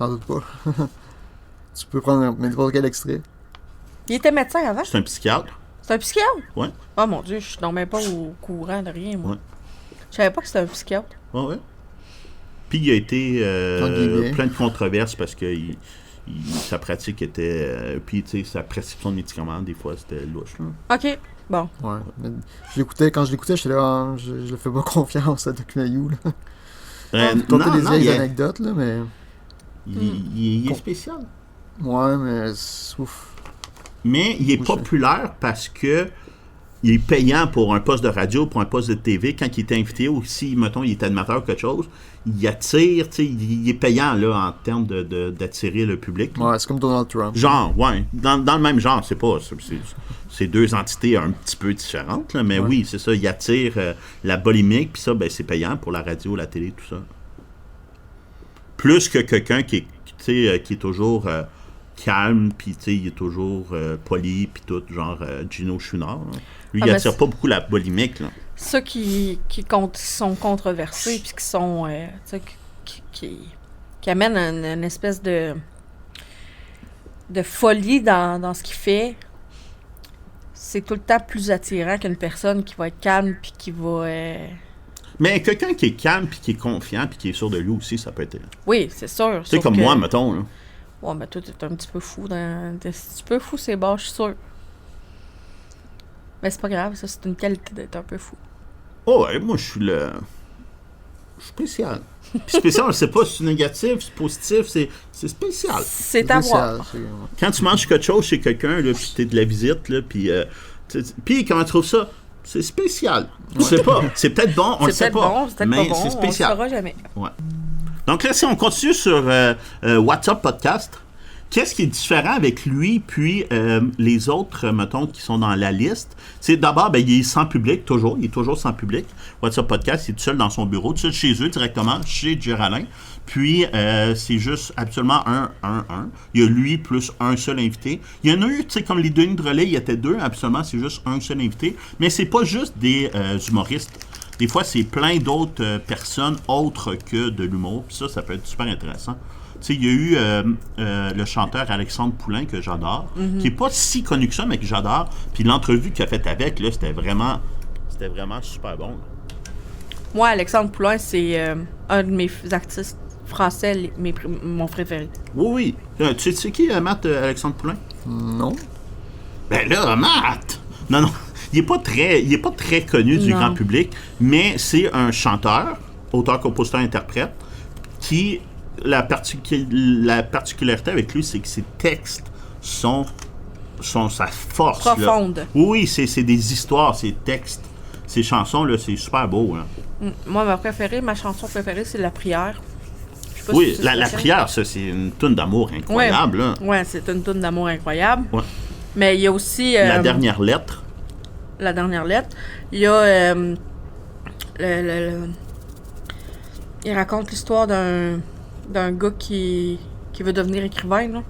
j'en doute pas. Tu peux prendre n'importe quel extrait. Il était médecin avant? C'est un psychiatre. C'est un psychiatre? Ouais. Oh mon Dieu, je suis non même pas au courant de rien, moi. Ouais. Je savais pas que c'était un psychiatre. Ouais. Puis il a été plein de controverses parce que sa pratique était... puis, tu sais, sa prescription de médicaments, des fois, c'était louche. Là. OK, bon. Ouais. Mais quand je l'écoutais, j'étais là, je le fais pas confiance à Doc Mayou, là. Tenter des vieilles anecdotes, là, mais... Il est spécial. Ouais, mais... Ouf. Mais il est populaire parce que il est payant pour un poste de radio, pour un poste de TV. Quand il était invité ou si, mettons, il est animateur ou quelque chose, il attire, tu sais, il est payant, là, en termes d'attirer le public. Ouais, c'est comme Donald Trump. Genre, ouais. Dans le même genre, c'est 2 entités un petit peu différentes, là, mais oui, c'est ça, il attire la boulimique, puis ça, ben, c'est payant pour la radio, la télé, tout ça. Plus que quelqu'un qui est toujours... calme, puis tu sais, il est toujours poli, puis tout, genre Gino Chouinard. Hein. Lui, il attire pas beaucoup la boulimique, là. Ceux qui sont controversés, puis qui sont, qui amènent une espèce de folie dans ce qu'il fait, c'est tout le temps plus attirant qu'une personne qui va être calme, puis qui va... Mais quelqu'un qui est calme, puis qui est confiant, puis qui est sûr de lui aussi, ça peut être... Oui, c'est sûr. Tu sais, comme moi, mettons, là. Ouais, mais toi, t'es un petit peu fou. T'es un petit peu fou, c'est bon, je suis sûr. Mais c'est pas grave, ça, c'est une qualité d'être un peu fou. Oh, ouais, moi, je suis spécial. Puis spécial, je sais pas si c'est négatif, c'est positif, c'est spécial. C'est à voir. Quand tu manges quelque chose chez quelqu'un, là, puis t'es de la visite, là, puis comment tu trouves ça? C'est spécial. Je sais pas. C'est peut-être bon, on le sait pas. C'est peut-être mais pas bon, c'est spécial. on le saura jamais. Ouais. Donc là, si on continue sur WhatsApp Podcast, qu'est-ce qui est différent avec lui puis les autres, mettons, qui sont dans la liste? C'est d'abord, ben, il est sans public, toujours. Il est toujours sans public. What's Up Podcast, il est tout seul dans son bureau, tout seul chez eux, directement, chez Géraldin. Puis, c'est juste absolument un. Il y a lui plus un seul invité. Il y en a eu, tu sais, comme les Denis de Relais, il y était deux, absolument, c'est juste un seul invité. Mais c'est pas juste des humoristes. Des fois, c'est plein d'autres personnes autres que de l'humour. Puis ça peut être super intéressant. Tu sais, il y a eu le chanteur Alexandre Poulain, que j'adore, qui n'est pas si connu que ça, mais que j'adore. Puis l'entrevue qu'il a faite avec, là, c'était vraiment super bon. Là. Moi, Alexandre Poulain, c'est un de mes artistes français, mon préféré. Oui. Tu sais qui, Matt, Alexandre Poulain? Non. Ben là, Matt! Non. Il est pas très connu du grand public, mais c'est un chanteur, auteur, compositeur, interprète, qui... La particularité avec lui, c'est que ses textes sont sa force. Profonde. Là. Oui, c'est des histoires, ses textes. Ces chansons, là, c'est super beau. Là. Moi, ma chanson préférée, c'est La Prière. Oui, si la Prière, ça, c'est une toune d'amour incroyable. Oui, c'est une toune d'amour incroyable. Ouais. Mais il y a aussi... La dernière lettre. La dernière lettre. Il y a... il raconte l'histoire d'un gars qui veut devenir écrivain, là.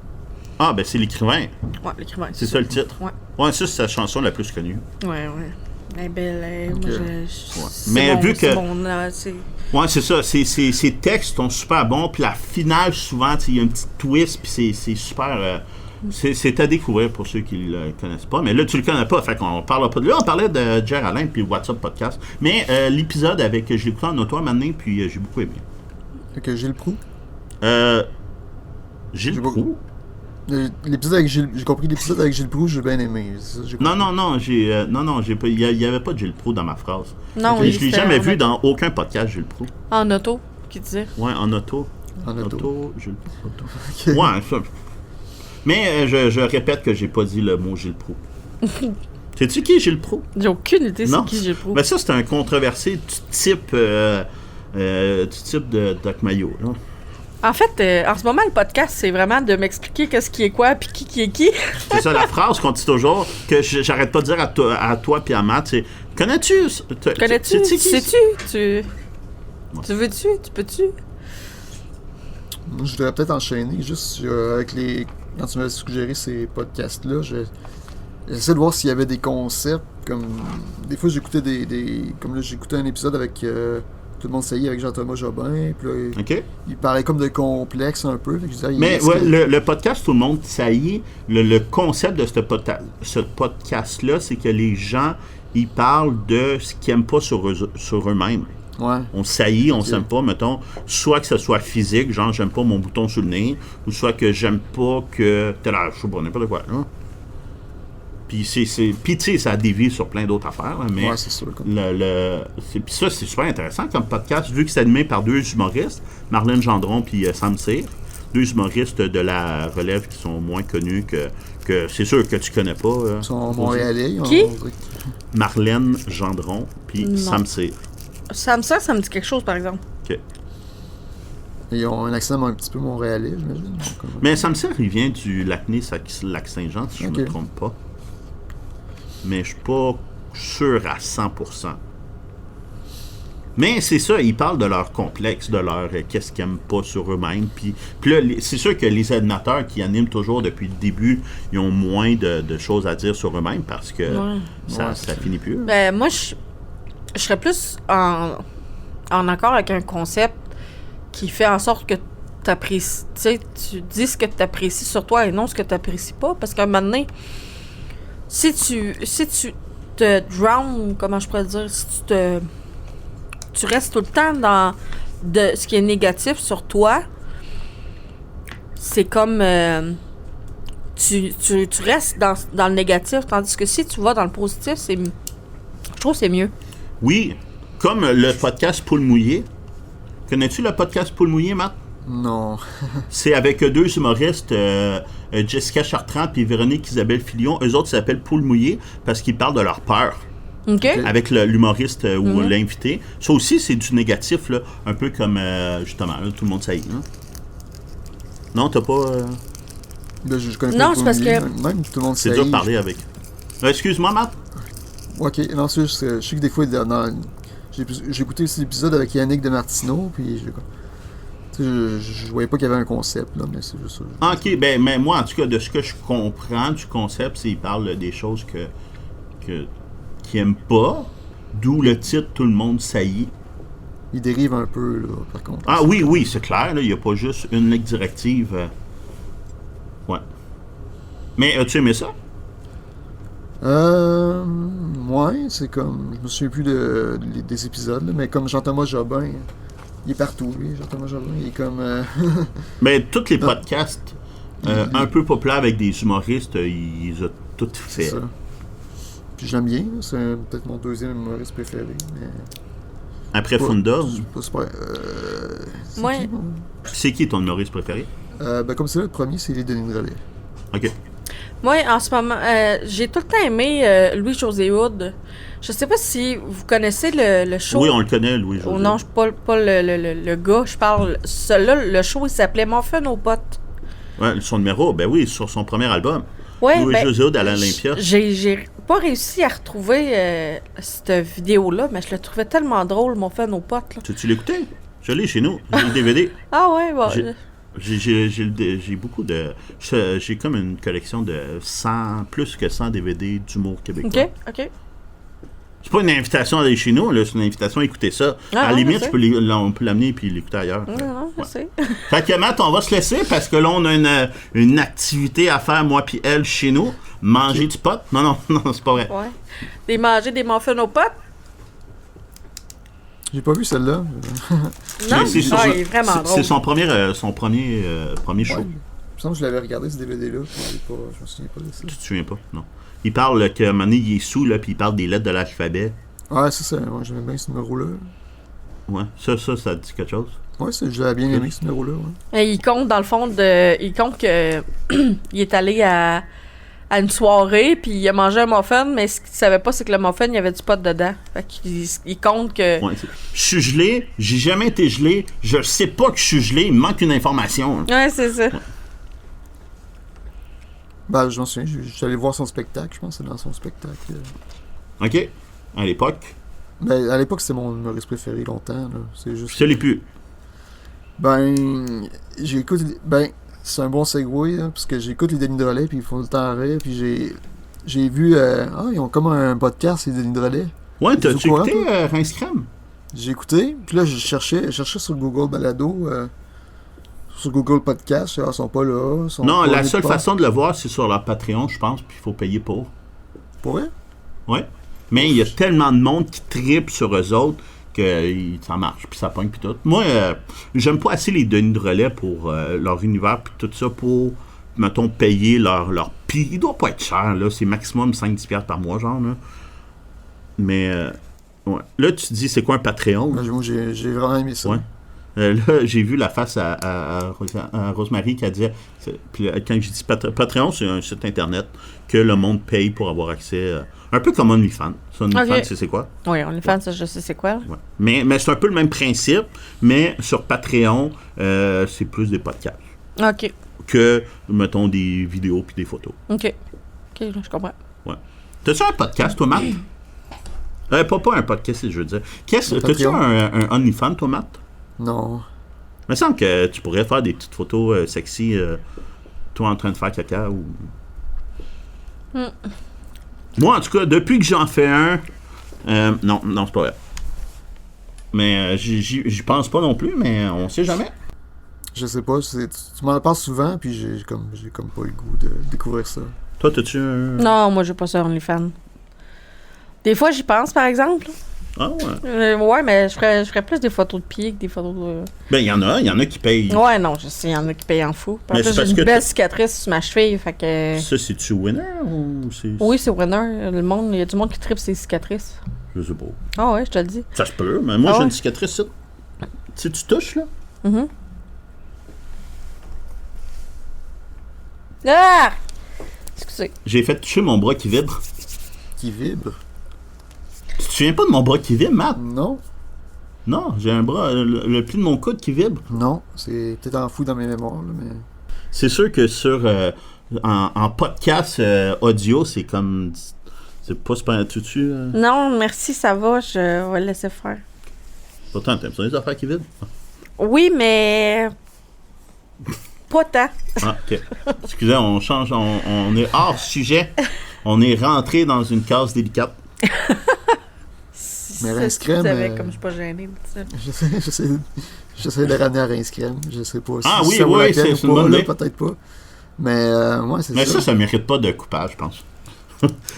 Ah, ben c'est l'écrivain. Ouais, l'écrivain. C'est ça le titre? Ouais, ça, c'est sa chanson la plus connue. Ouais. Elle est belle, moi, Mais vu que... Ouais, c'est ça. Ses textes sont super bons, puis la finale, souvent, il y a un petit twist, puis c'est super... c'est à découvrir pour ceux qui ne le connaissent pas. Mais là, tu le connais pas, fait qu'on parlera pas de lui. On parlait de Géraldin, puis What's Up Podcast. Mais l'épisode avec... Je l'ai écouté en auto maintenant, puis j'ai beaucoup aimé. Fait Gilles Proulx? Gilles Proulx? L'épisode avec Gilles... J'ai compris l'épisode avec Gilles Proulx, j'ai bien aimé. Non, j'ai pas... Il y avait pas de Gilles Proulx dans ma phrase. Non, je l'ai jamais vu dans aucun podcast, Gilles Proulx. En auto, qui disait? Ouais, en auto. Gilles Proulx. Okay. Ouais, ça... Mais je répète que j'ai pas dit le mot Gilles Proulx. Sais-tu qui est Gilles Proulx? J'ai aucune idée c'est qui Gilles Proulx. Ben ça, c'est un controversé du type de Doc Mayo, là. En fait, en ce moment, le podcast, c'est vraiment de m'expliquer qu'est-ce qui est quoi puis qui est qui. C'est ça, la phrase qu'on dit toujours, que j'arrête pas de dire à toi puis à Matt, c'est « Connais-tu? Connais-tu? Sais-tu? Tu veux-tu? Tu peux-tu? » Moi, je voudrais peut-être enchaîner juste avec les... Quand tu m'as suggéré ces podcasts-là, j'essaie de voir s'il y avait des concepts, comme... Des fois, j'écoutais comme là, j'écoutais un épisode avec... Tout le monde saillit avec Jean-Thomas Jobin, puis là, okay. Il parlait comme de complexe un peu. Mais le podcast Tout le monde saillit, le concept de ce podcast-là, c'est que les gens, ils parlent de ce qu'ils n'aiment pas sur eux-mêmes. Ouais. On saillit, on s'aime pas, mettons, soit que ce soit physique, genre j'aime pas mon bouton sur le nez, ou soit que j'aime pas que... je sais pas, n'importe quoi, hein? Puis tu sais, ça dévie sur plein d'autres affaires. Là, mais ouais, c'est sûr. Puis ça, c'est super intéressant comme podcast, vu que c'est animé par deux humoristes, Marlène Gendron puis Sam Cyr. Deux humoristes de la relève qui sont moins connus que c'est sûr que tu connais pas. Ils sont montréalais. Qui? Marlène Gendron puis Sam Cyr. Sam Cyr, ça me dit quelque chose, par exemple. OK. Ils ont un accent un petit peu montréalais, j'imagine. Mais Sam Cyr, il vient du Lac-Saint-Jean, si je ne me trompe pas. Mais je suis pas sûr à 100%. Mais c'est ça, ils parlent de leur complexe, de leur qu'est-ce qu'ils n'aiment pas sur eux-mêmes. Puis là, c'est sûr que les animateurs qui animent toujours depuis le début, ils ont moins de choses à dire sur eux-mêmes parce que ça finit plus. Ben, moi, je serais plus en accord avec un concept qui fait en sorte que t'apprécies, tu dis ce que tu apprécies sur toi et non ce que tu n'apprécies pas. Parce qu'à un moment donné, si tu te drown, comment je pourrais dire, si tu restes tout le temps dans ce qui est négatif sur toi, c'est comme tu restes dans le négatif, tandis que si tu vas dans le positif, je trouve que c'est mieux. Oui, comme le podcast Poule Mouillée. Connais-tu le podcast Poule Mouillée, Matt? Non. C'est avec deux humoristes, Jessica Chartrand et Véronique Isabelle Filion. Eux autres s'appellent Poule Mouillée parce qu'ils parlent de leur peur. Okay. Avec l'humoriste ou l'invité. Ça aussi, c'est du négatif, là, un peu comme, justement, là, tout le monde saillit. Hein? Non, t'as pas... Là, je connais Non, pas c'est parce Brooklyn, que- même tout le monde C'est sait. dur de parler avec. Excuse-moi, Matt. Ok, non, c'est juste que je sais que des fois, j'ai écouté aussi l'épisode avec Yannick de Martineau, puis je voyais pas qu'il y avait un concept, là, mais c'est juste ça. Ah, ok, ben, mais moi, en tout cas, de ce que je comprends du concept, c'est qu'il parle des choses qu'il aime pas, d'où le titre Tout le monde saillit. Il dérive un peu, là, par contre. Ah oui, oui, c'est clair, là, il n'y a pas juste une ligne directive. Ouais. Mais as-tu aimé ça? Ouais, c'est comme. Je me souviens plus des épisodes, là, mais comme Jean-Thomas Jobin, il est partout, lui. Jean-Thomas Jobin, il est comme. Mais tous les podcasts un peu populaires avec des humoristes, ils ont tout fait. C'est ça. Puis je l'aime bien, là, c'est peut-être mon deuxième humoriste préféré, mais. Après Funda, Pas super. C'est Ouais. qui, bon? c'est qui ton humoriste préféré? Ben, comme c'est là, le premier, c'est les Denis de Relais. Ok. Moi, en ce moment, j'ai tout le temps aimé Louis-José Hood. Je sais pas si vous connaissez le show. Oui, on le connaît, Louis José. Oh non, je pas le gars, je parle. Celui-là, le show, il s'appelait Mon fun aux potes. Ouais, son numéro, ben oui, sur son premier album. Ouais, Louis ben, José Hood à l'Olympia. J'ai pas réussi à retrouver cette vidéo-là, mais je la trouvais tellement drôle, Mon fun aux potes. Là. Tu l'écoutais? Je l'ai chez nous. J'ai le DVD. Ah ouais, bon. J'ai beaucoup de... J'ai comme une collection de 100, plus que 100 DVD d'humour québécois. Ok. C'est pas une invitation à aller chez nous, là, c'est une invitation à écouter ça. Ah, à la ouais, limite, je on peut l'amener et l'écouter ailleurs. Non, je Ouais. sais. Fait que Matt, on va se laisser parce que là, on a une activité à faire, moi puis elle, chez nous. Manger du pot. Non, c'est pas vrai. Ouais. Manger des muffins aux potes? J'ai pas vu celle-là. Non, Mais c'est sur- il est vraiment drôle. C'est son premier show. Ouais. Il me semble que je l'avais regardé ce DVD-là. Je me souviens pas de ça. Tu te souviens pas? Non. Il parle qu'à un moment donné, il est sous, là, puis il parle des lettres de l'alphabet. Ouais, c'est ça. Ouais, j'aimais bien ce numéro-là. Ouais, ça dit quelque chose. Ouais, je l'avais bien aimé ce numéro-là. Ouais. Et il compte, dans le fond, il compte que il est allé à une soirée, puis il a mangé un muffin, mais ce qu'il savait pas, c'est que le muffin, il y avait du pot dedans. Fait qu'il il compte que... Ouais, je suis gelé, j'ai jamais été gelé, je sais pas que je suis gelé, il me manque une information. Hein. Ouais, c'est ça. Ben, je m'en souviens. Je suis allé voir son spectacle. Je pense que c'est dans son spectacle. OK? À l'époque. Ben, à l'époque, c'était mon humoriste préféré longtemps. Là. C'est juste. Je l'ai plus. Ben, j'écoute. Ben, c'est un bon segway, là, parce que j'écoute les Denis de Relais, puis ils font le temps rire, puis j'ai vu. Ils ont comme un podcast, les Denis de Relais. Ouais, T'es au t'as-tu courant, écouté toi? Rince Crème? J'ai écouté, puis là, je cherchais sur Google Balado, sur Google Podcast, ils sont pas là. Sont Non, pas la nulle seule part. façon de le voir, c'est sur leur Patreon, je pense, puis il faut payer pour. Pour vrai? Ouais. Mais il y a tellement de monde qui tripe sur eux autres que ça marche, puis ça pogne, puis tout. Moi, j'aime pas assez les Denis de Relais pour leur univers, puis tout ça, pour, mettons, payer leur prix. Il doit pas être cher, là. C'est maximum 5-10$ par mois, genre, là. Mais, ouais. Là, tu te dis, c'est quoi un Patreon? Ben, moi, j'ai vraiment aimé ça. Ouais. Là, j'ai vu la face à Rosemary qui a dit... Puis quand je dis Patreon, c'est un site internet que le monde paye pour avoir accès... un peu comme OnlyFans. Ça, OnlyFans, Ok. c'est quoi? Oui, OnlyFans, ça, je sais c'est quoi. Ouais. Mais c'est un peu le même principe, mais sur Patreon, c'est plus des podcasts OK. que, mettons, des vidéos puis des photos. OK, là, je comprends. Ouais. T'as-tu un podcast, toi, Matt? Pas un podcast, je veux dire. T'as-tu Patreon. un OnlyFans, toi, Matt? Non. Il me semble que tu pourrais faire des petites photos sexy, toi en train de faire caca ou. Moi, en tout cas, depuis que j'en fais un. Non, c'est pas vrai. Mais j'y pense pas non plus, mais on sait jamais. Je sais pas, tu m'en parles souvent, puis j'ai comme pas le goût de découvrir ça. Toi, t'as-tu un. Non, moi, j'ai pas ça OnlyFans. Des fois, j'y pense, par exemple. Ah ouais. Ouais, mais je ferais plus des photos de pieds que des photos de... Ben, il y en a qui payent. Ouais, non, je sais, il y en a qui payent en fou. En Mais plus, c'est j'ai parce une que belle cicatrice sur ma cheville, fait que... Ça, c'est-tu winner ou c'est. Oui, c'est winner. Il y a du monde qui tripe ses cicatrices. Je sais pas. Ah ouais, je te le dis. Ça se peut, mais moi, Ah j'ai ouais? une cicatrice, ça. Tu touches, là? Mhm. Ah! Excusez. J'ai fait toucher mon bras qui vibre. Qui vibre? Tu te souviens pas de mon bras qui vibre, Matt? Non. Non, j'ai un bras, le pli de mon coude qui vibre. Non. C'est peut-être en fou dans mes mémoires, là, mais. C'est sûr que en podcast audio, c'est comme... C'est pas super tout-dessus. Non, merci, ça va. Je vais le laisser faire. Pourtant, t'aimes ça les affaires qui vident? Oui, mais... pas tant. Ah, OK. Excusez, on change. On est hors sujet. On est rentré dans une case délicate. Mais Rince Crème, comme je suis pas gênée. J'essaie de ramener à Rince Crème. Je sais pas si oui, ça vaut la peine c'est ou une pas, bonne là, idée. peut-être pas. Mais ouais, c'est Mais ça. ça mérite pas de coupage, je pense.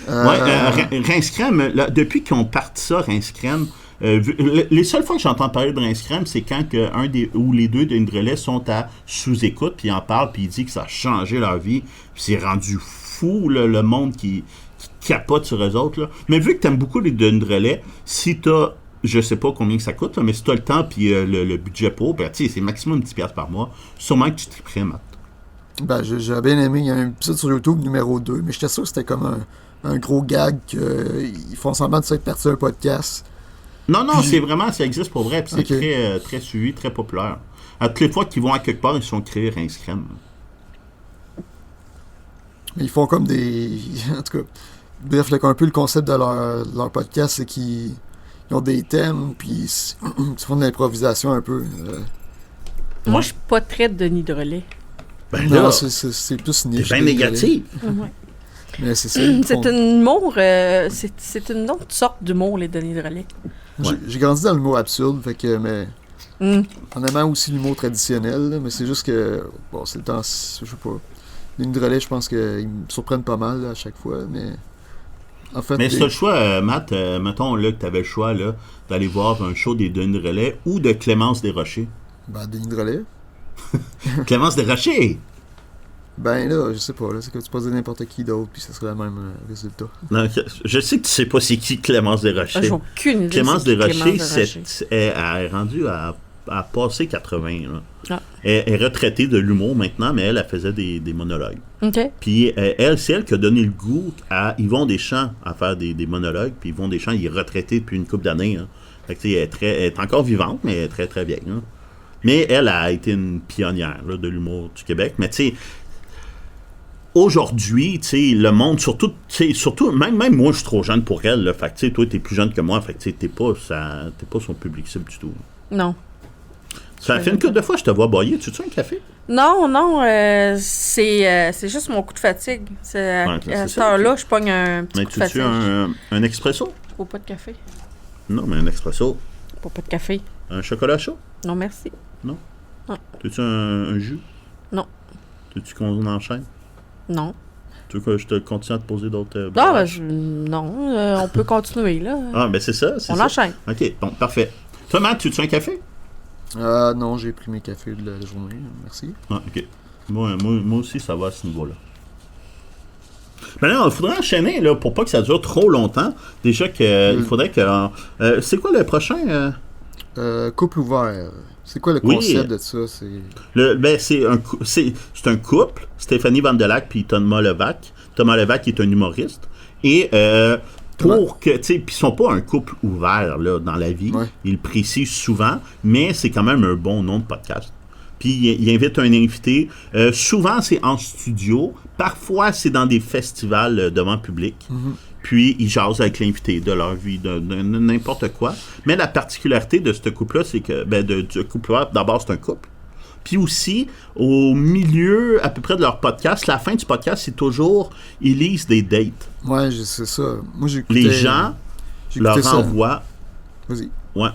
Rince Crème, là, depuis qu'on partit ça, Rince Crème, les seules fois que j'entends parler de Rince Crème, c'est quand un ou les deux de relais sont à sous-écoute, puis ils en parlent, puis ils disent que ça a changé leur vie, puis c'est rendu fou, là, le monde qui capote sur eux autres. Là. Mais vu que tu aimes beaucoup les de relais, si tu as, je sais pas combien ça coûte, là, mais si tu as le temps puis le budget pour, ben, c'est maximum 10$ par mois, sûrement que tu triperais, Matt. Ben, j'ai bien aimé. Il y a un épisode sur YouTube numéro 2, mais j'étais sûr que c'était comme un gros gag qu'ils font semblant de s'être parti un podcast. Non, Puis... c'est vraiment, ça existe pour vrai, puis c'est Okay. très, très suivi, très populaire. À toutes les fois qu'ils vont à quelque part, ils se sont créés Rince Crème. Ils font comme des... En tout cas, bref, là, un peu le concept de leur podcast, c'est qu'ils ont des thèmes, puis ils font de l'improvisation un peu. Moi, je suis pas très Denis de relais. Ben Non, là, c'est plus t'es niche. bien négatif. Mais c'est ça. ils C'est font- un humour, c'est une autre sorte d'humour, les Denis de relais. J'ai grandi dans l'humour absurde, fait que, mais Mm. en aimant aussi l'humour traditionnel, là, mais c'est juste que, bon, c'est le temps, je sais pas. Les de relais, je pense qu'ils me surprennent pas mal là, à chaque fois, mais en fait... Mais si t'as le choix, Matt, mettons là, que t'avais le choix là, d'aller voir un show des Denis de Relais ou de Clémence Desrochers. Ben, Denis de relais. Clémence Desrochers! Ben là, je sais pas, là, c'est que tu peux dire n'importe qui d'autre, puis ça serait le même résultat. Non, je sais que tu sais pas c'est qui Clémence Ah, Desrochers. j'ai aucune idée. Clémence c'est qui Desrochers, Desrochers. elle est rendue à passer 80. Là. Ah. Elle est retraitée de l'humour maintenant, mais elle faisait des monologues. OK. Puis elle, c'est elle qui a donné le goût à Yvon Deschamps à faire des monologues. Puis Yvon Deschamps, il est retraité depuis une couple d'années. Hein. Fait que, tu sais, elle est encore vivante, mais elle est très, très vieille. Hein. Mais elle a été une pionnière là, de l'humour du Québec. Mais tu sais, aujourd'hui, tu sais, le monde, surtout même moi, je suis trop jeune pour elle. Là, fait que, tu sais, toi, t'es plus jeune que moi. Fait que, tu sais, t'es pas son public cible du tout. Non. Ça fait une couple de fois que je te vois boyer. Tu veux un café? Non, c'est juste mon coup de fatigue. Ouais, À c'est cette ça, heure-là, je pogne un petit Mais coup de tu fatigue. un expresso? Je bois pas de café. Non, mais un expresso. Je bois pas de café. Un chocolat chaud? Non, merci. Veux-tu un jus? Non. Veux-tu qu'on enchaîne? Non. Tu veux que je te continue à te poser d'autres... Ah, ben, non, on peut continuer, là. Ah, ben c'est ça. On enchaîne. OK, bon, parfait. Toi, Matt, tu veux un café? Non, j'ai pris mes cafés de la journée, merci. Ah, OK. Moi aussi, ça va à ce niveau-là. Ben là, il faudrait enchaîner, là, pour pas que ça dure trop longtemps. Déjà que il faudrait que... c'est quoi le prochain? Couple ouvert. C'est quoi le Oui. concept de ça? C'est un couple, Stéphanie Vandelac puis Thomas Levac. Thomas Levac est un humoriste. Et pour que, tu sais, puis ils sont pas un couple ouvert là, dans la vie. Ouais. Ils le précisent souvent, mais c'est quand même un bon nom de podcast. Puis il invite un invité. Souvent, c'est en studio. Parfois, c'est dans des festivals devant public. Puis, ils jasent avec l'invité de leur vie, de n'importe quoi. Mais la particularité de ce couple-là, c'est que, du couple-là, d'abord, c'est un couple. Puis aussi, au milieu, à peu près de leur podcast, la fin du podcast, c'est toujours, ils lisent des dates. Ouais, c'est ça. Moi, j'ai écouté... Les gens j'ai écouté leur ça. envoient... Vas-y. Ouais.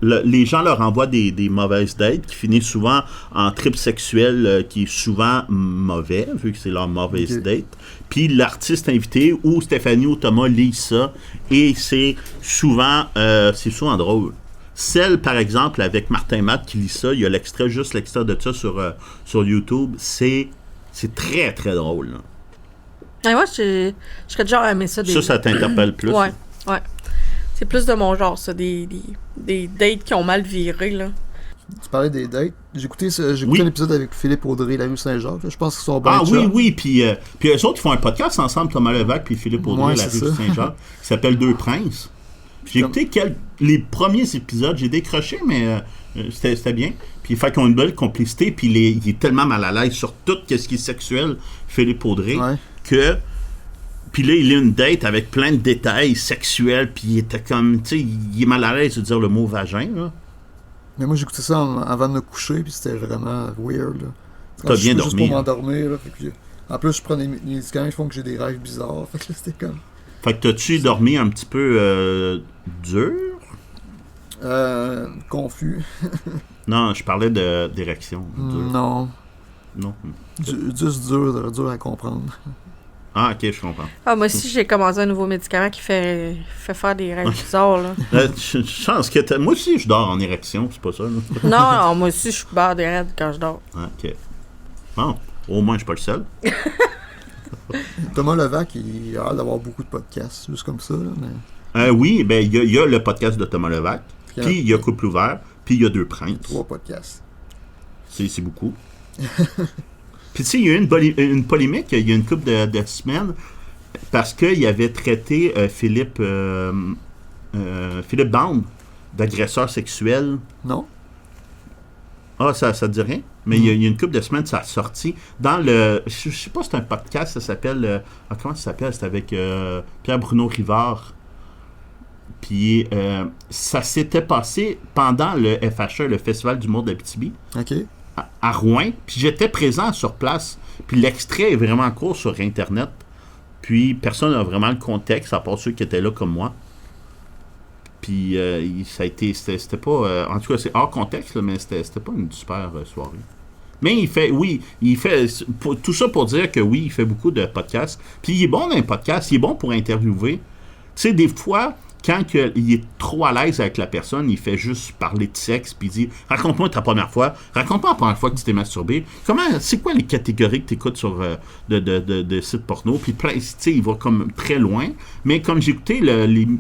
Les gens leur envoient des mauvaises dates qui finissent souvent en trip sexuel qui est souvent mauvais, vu que c'est leur mauvaise date. Puis l'artiste invité ou Stéphanie ou Thomas lisent ça et c'est souvent drôle. Celle, par exemple, avec Martin Matt qui lit ça, il y a l'extrait de ça sur YouTube. C'est très, très drôle. Là. Et moi, je serais déjà aimé ça. Ça t'interpelle plus? Ouais. C'est plus de mon genre, ça, des dates qui ont mal viré, là. Tu parlais des dates. J'ai écouté Oui. un épisode avec Philippe Audrey, la rue Saint-Jacques. Je pense qu'ils sont bien chums. Oui, puis eux autres, ils font un podcast ensemble, Thomas Levac puis Philippe Audrey, Ouais, la c'est rue ça. Saint-Jacques, qui s'appelle Deux Princes. J'ai écouté les premiers épisodes, j'ai décroché, mais c'était bien. Puis il fait qu'ils ont une belle complicité, puis il est tellement mal à l'aise sur tout ce qui est sexuel, Philippe Audrey, que... Puis là, il a une date avec plein de détails sexuels, puis il était comme, tu sais, il est mal à l'aise de dire le mot vagin, là. Mais moi, j'écoutais ça avant de me coucher, puis c'était vraiment weird, là. T'as bien dormi. Juste pour m'endormir, là. En plus, je prends des médicaments qui font que j'ai des rêves bizarres. Fait que là, c'était comme... Fait que t'as-tu dormi un petit peu dur? Confus. Non, je parlais d'érection. Non. Non. Juste dur à comprendre. Ah, ok, je comprends. Ah, moi aussi, j'ai commencé un nouveau médicament qui fait faire des rêves bizarres, là. Je pense que moi aussi, je dors en érection, c'est pas ça, là. Non, moi aussi, je suis barre des rêves quand je dors. Ok. Bon, au moins, je suis pas le seul. Thomas Levac, il a l'air d'avoir beaucoup de podcasts, juste comme ça, là, mais... Oui, ben, il y a le podcast de Thomas Levac, puis il y a Couple ouvert, puis il y a Deux Princes. 3 podcasts. C'est beaucoup. Puis tu sais, il y a eu une polémique il y a une couple de semaines parce qu'il avait traité Philippe Bond d'agresseur sexuel. Non. Ah, ça te dit rien? Mais il y a une couple de semaines, ça a sorti dans le... Je sais pas si c'est un podcast, ça s'appelle... comment ça s'appelle? C'est avec Pierre-Bruno Rivard. Puis ça s'était passé pendant le FHE, le Festival d'humour d'Abitibi. OK. À Rouen, puis j'étais présent sur place, puis l'extrait est vraiment court sur Internet, puis personne n'a vraiment le contexte, à part ceux qui étaient là comme moi. Puis ça a été, c'était pas, en tout cas c'est hors contexte, là, mais c'était pas une super soirée. Mais il fait tout ça pour dire que oui, il fait beaucoup de podcasts, puis il est bon dans les podcasts, il est bon pour interviewer. Tu sais, des fois... Quand il est trop à l'aise avec la personne, il fait juste parler de sexe, puis il dit « Raconte-moi ta première fois. Raconte-moi la première fois que tu t'es masturbé. C'est quoi les catégories que tu écoutes sur de sites porno? » Puis tu sais, il va comme très loin. Mais comme j'ai écouté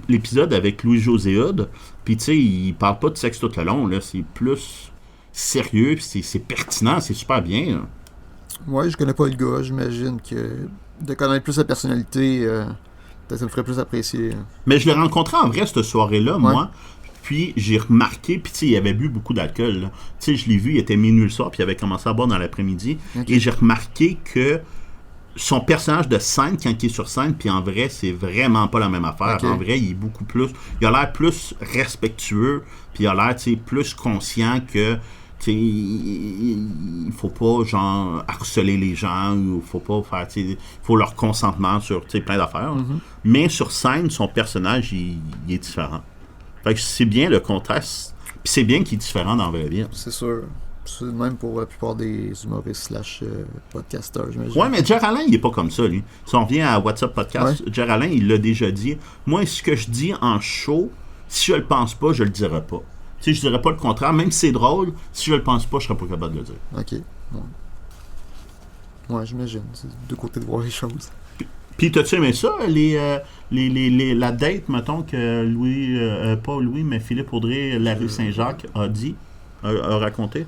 l'épisode avec Louis-José Hood, puis tu sais, il parle pas de sexe tout le long, là. C'est plus sérieux, puis c'est pertinent, c'est super bien. Là. Ouais, je connais pas le gars. J'imagine que de connaître plus sa personnalité... ça me ferait plus apprécier. Mais je l'ai rencontré en vrai cette soirée-là, moi. Puis j'ai remarqué, puis tu sais, il avait bu beaucoup d'alcool. Tu sais, je l'ai vu, il était minuit le soir, puis il avait commencé à boire dans l'après-midi. Okay. Et j'ai remarqué que son personnage de scène, quand il est sur scène, puis en vrai, c'est vraiment pas la même affaire. Okay. En vrai, il est beaucoup plus... Il a l'air plus respectueux, puis il a l'air, tu sais, plus conscient que... Il faut pas genre harceler les gens, ou faut pas faire, faut leur consentement sur plein d'affaires. Mm-hmm. Mais sur scène, son personnage il est différent. Fait que c'est bien le contraste, puis c'est bien qu'il est différent dans la vraie vie. C'est sûr. C'est même pour la plupart des humoristes / podcasteurs, j'imagine. Ouais, mais Jer Alain, il est pas comme ça, lui. Si on revient à WhatsApp Podcast, Jer Alain, il l'a déjà dit. Moi, ce que je dis en show, si je le pense pas, je le dirai pas. Tu sais, je dirais pas le contraire, même si c'est drôle, si je le pense pas, je serais pas capable de le dire. OK. Ouais, j'imagine. C'est deux côtés de voir les choses. Puis, t'as-tu aimé ça, la date, mettons, que pas Louis, mais Philippe Audrey, la rue Saint-Jacques, a raconté?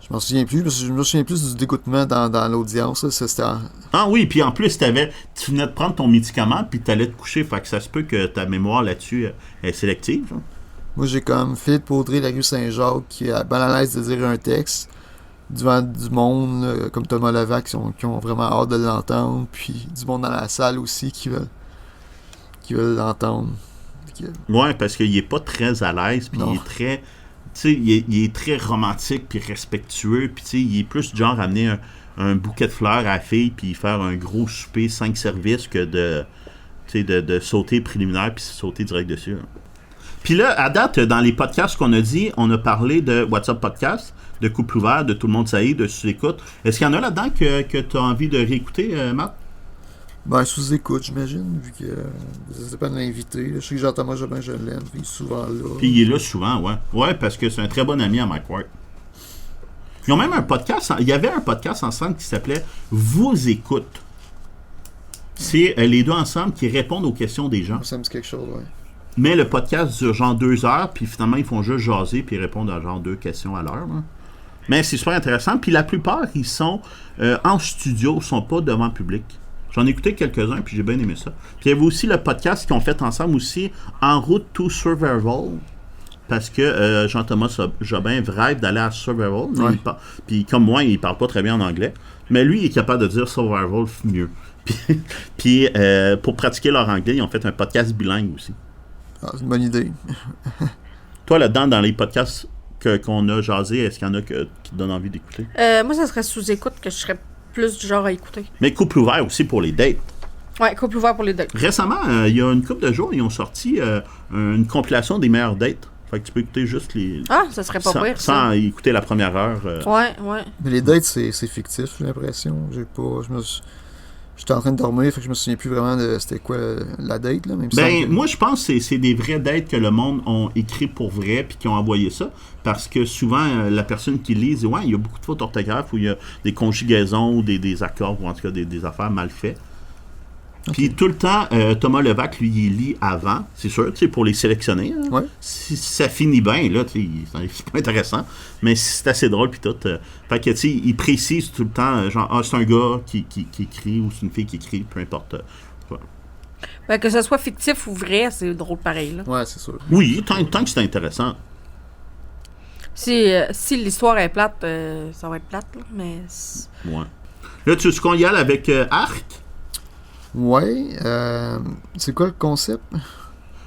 Je m'en souviens plus, parce que je me souviens plus du dégoûtement dans l'audience. C'était Ah oui, puis en plus, tu venais de prendre ton médicament, puis t'allais te coucher, fait que ça se peut que ta mémoire là-dessus est sélective. Hein? Moi, j'ai comme Philippe Audrey, la rue Saint-Jacques, qui a bien à l'aise de dire un texte devant du monde, comme Thomas Levac, qui ont vraiment hâte de l'entendre, puis du monde dans la salle aussi qui veulent l'entendre. Ouais, parce qu'il est pas très à l'aise, puis il est très... Tu sais, il est très romantique, puis respectueux, puis tu sais, il est plus du genre à amener un bouquet de fleurs à la fille, puis faire un gros souper 5 services que de sauter préliminaire, puis sauter direct dessus. Hein. Puis là, à date, dans les podcasts qu'on a dit, on a parlé de WhatsApp Podcast, de Couple ouvert, de Tout le monde saillit, de Sous-écoute. Est-ce qu'il y en a là-dedans que tu as envie de réécouter, Matt? Ben, Sous-écoute, j'imagine, vu que ça dépend de l'invité. Je sais que Jean-Thomas Jobin, je l'aime, puis il est souvent là. Puis il est là souvent, ouais. Ouais, parce que c'est un très bon ami à Mike Ward. Ils ont même un podcast, il y avait un podcast ensemble qui s'appelait Vous écoute. C'est les deux ensemble qui répondent aux questions des gens. Ça me dit quelque chose, ouais. Mais le podcast dure genre 2 heures, puis finalement, ils font juste jaser, puis ils répondent à genre 2 questions à l'heure. Hein. Mais c'est super intéressant. Puis la plupart, ils sont en studio, ils sont pas devant le public. J'en ai écouté quelques-uns, puis j'ai bien aimé ça. Puis il y avait aussi le podcast qu'ils ont fait ensemble aussi, En route to Survival. Parce que Jean-Thomas Jobin rêve d'aller à Survival. Ouais. Puis comme moi, il parle pas très bien en anglais. Mais lui, il est capable de dire Survival mieux. Puis pour pratiquer leur anglais, ils ont fait un podcast bilingue aussi. Ah, c'est une bonne idée. Toi, là-dedans, dans les podcasts qu'on a jasé, est-ce qu'il y en a qui te donnent envie d'écouter? Moi, ça serait sous-écoute que je serais plus du genre à écouter. Mais couple ouvert aussi pour les dates. Ouais, couple ouvert pour les dates. Récemment, il y a une couple de jours, ils ont sorti une compilation des meilleures dates. Fait que tu peux écouter juste les... Ah, ça serait pas pire, ça. Sans écouter la première heure. Ouais. Mais les dates, c'est fictif, j'ai l'impression. J'étais en train de dormir, fait que je me souviens plus vraiment de c'était quoi la date, là. Même Moi, je pense que c'est des vraies dates que le monde ont écrit pour vrai puis qui ont envoyé ça. Parce que souvent, la personne qui lit dit « Ouais, il y a beaucoup de fautes d'orthographe ou il y a des conjugaisons ou des accords ou en tout cas des affaires mal faites. » Puis tout le temps, Thomas Levac, lui, il lit avant, c'est sûr, tu sais, pour les sélectionner. Hein. Ouais. Si ça finit bien, là, tu sais, c'est pas intéressant. Mais c'est assez drôle, puis tout. Fait que, tu sais, il précise tout le temps, genre, c'est un gars qui écrit ou c'est une fille qui écrit, peu importe. Ben, que ce soit fictif ou vrai, c'est drôle pareil, là. Ouais, c'est sûr. Oui, tant que c'est intéressant. Si l'histoire est plate, ça va être plate, là, mais... Ouais. Là, tu veux qu'on y aille avec Arc? Ouais. C'est quoi le concept?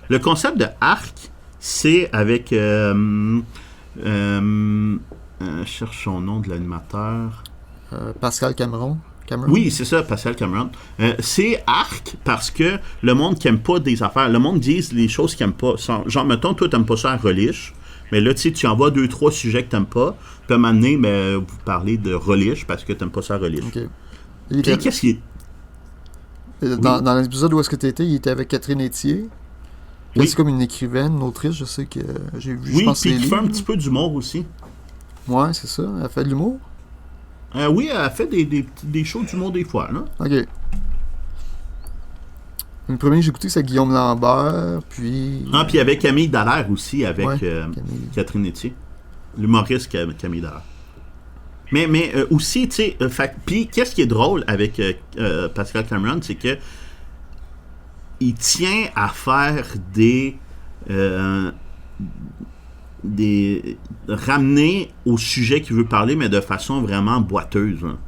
Le concept de Arc, c'est avec... je cherche son nom de l'animateur. Pascal Cameron. Oui, c'est ça, Pascal Cameron. C'est Arc parce que le monde qui aime pas des affaires, le monde dit les choses qu'il aime pas. Genre, mettons, toi, t'aimes pas ça à Relish, mais là, tu sais, tu envoies 2-3 sujets que t'aimes pas, puis à un moment donné, vous parlez de Relish parce que t'aimes pas ça à Relish. OK. Puis qu'est-ce qui est... Dans l'épisode où est-ce que tu étais, il était avec Catherine Etier. Oui. C'est comme une écrivaine, une autrice, je sais que j'ai vu. Oui, je pense puis ses il fait un livres. petit peu d'humour aussi. Ouais, c'est ça. Elle fait de l'humour. Oui, elle fait des shows d'humour des fois, là. OK. Le premier que j'ai écouté, c'est Guillaume Lambert, puis... Ah, puis avec Camille Dallaire aussi, avec Ouais, Camille. Catherine Etier. L'humoriste Camille Dallaire. Mais aussi, tu sais, puis qu'est-ce qui est drôle avec Pascal Cameron, c'est que il tient à faire ramener au sujet qu'il veut parler, mais de façon vraiment boiteuse. Hein.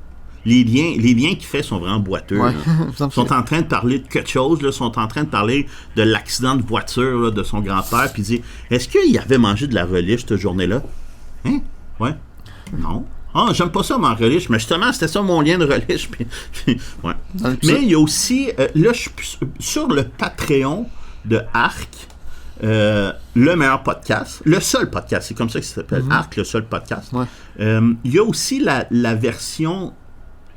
Les liens qu'il fait sont vraiment boiteux. Ouais. Ils sont en train de parler de quelque chose, là, sont en train de parler de l'accident de voiture là, de son grand-père, puis il dit « Est-ce qu'il avait mangé de la relish cette journée-là? » Hein? Ouais. Non. Ah, j'aime pas ça, mon relish, mais justement, c'était ça mon lien de relish. Puis, ouais. Mais il y a aussi, là, je suis sur le Patreon de Arc, le meilleur podcast, le seul podcast, c'est comme ça que ça s'appelle, Arc, le seul podcast. Ouais. Il y a aussi la version,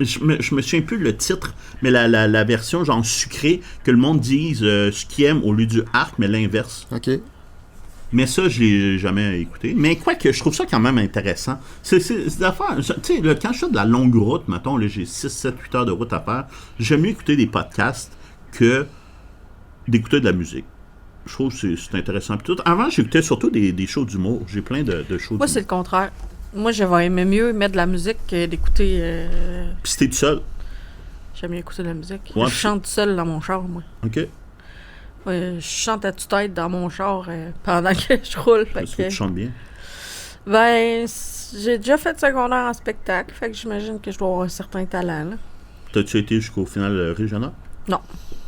je me souviens plus le titre, mais la version genre sucrée, que le monde dise ce qu'il aime au lieu du Arc, mais l'inverse. OK. Mais ça, je l'ai jamais écouté. Mais quoique, je trouve ça quand même intéressant. C'est d'affaires. Tu sais, quand je fais de la longue route, mettons, là, j'ai 6, 7, 8 heures de route à faire, j'aime mieux écouter des podcasts que d'écouter de la musique. Je trouve que c'est intéressant. Puis tout. Avant, j'écoutais surtout des shows d'humour. J'ai plein de shows d'humour. Moi, c'est le contraire. Moi, je vais aimer mieux mettre de la musique que d'écouter... Puis c'était tout seul. J'aime mieux écouter de la musique. Ouais, je chante tout seul dans mon char, moi. OK. Je chante à tue-tête dans mon char pendant que je roule. Est-ce que tu chantes bien? Ben, j'ai déjà fait secondaire en spectacle, fait que j'imagine que je dois avoir un certain talent, là. T'as-tu été jusqu'au final régional? Non.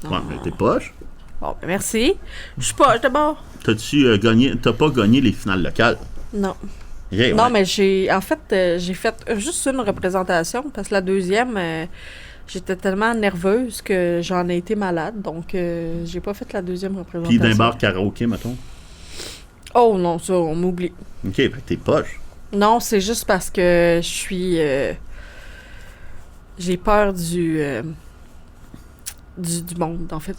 Ouais, mais t'es poche. Bon, ben merci. Je suis pas d'abord. T'as-tu gagné... T'as pas gagné les finales locales? Non. Okay, Non, ouais. mais j'ai fait juste une représentation, parce que la deuxième... j'étais tellement nerveuse que j'en ai été malade, donc j'ai pas fait la deuxième représentation. Puis d'un bar karaoké, mettons? Oh non, ça, on m'oublie. OK, fait que t'es poche. Non, c'est juste parce que je suis... j'ai peur du monde, en fait.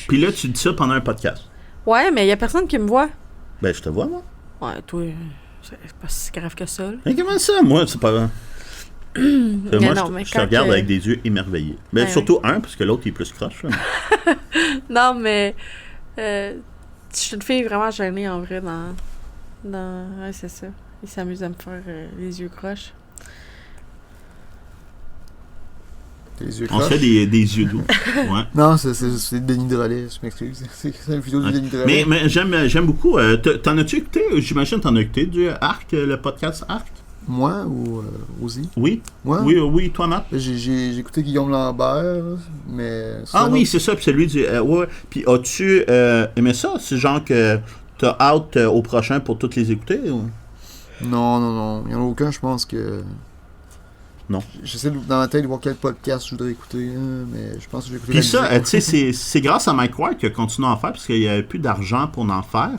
Puis là, tu dis ça pendant un podcast? Ouais, mais il y a personne qui me voit. Ben, je te vois, moi. Ouais, toi, c'est pas si grave que ça, là. Mais comment ça? Moi, c'est pas... Mais moi, non, je mais te quand regarde que- avec des yeux émerveillés. Ben, Ouais, surtout un, parce que l'autre, il est plus croche. Là. Non, mais... je suis une fille vraiment gênée, en vrai, Ouais, c'est ça. Il s'amuse à me faire les yeux croches. Les yeux On se croches. fait des yeux doux. Ouais. Non, c'est Denis Drolet, je m'excuse. C'est une vidéo de Denis Drolet. Mais j'aime beaucoup. T'en as-tu écouté? J'imagine que t'en as écouté du Arc, le podcast Arc? Moi ou Ozzy? Oui. Moi? Oui, toi, Matt. J'ai écouté Guillaume Lambert, mais... Ah oui, c'est ça, puis celui du... ouais. Puis as-tu aimé ça? C'est genre que t'as hâte au prochain pour toutes les écouter? Ou? Non. Il n'y en a aucun, je pense que... Non. J'essaie dans la tête de voir quel podcast je voudrais écouter, hein, mais je pense que j'ai écouté... Puis ça, tu sais, c'est grâce à Mike Ward qu'il a continué à en faire, parce qu'il n'y avait plus d'argent pour en faire.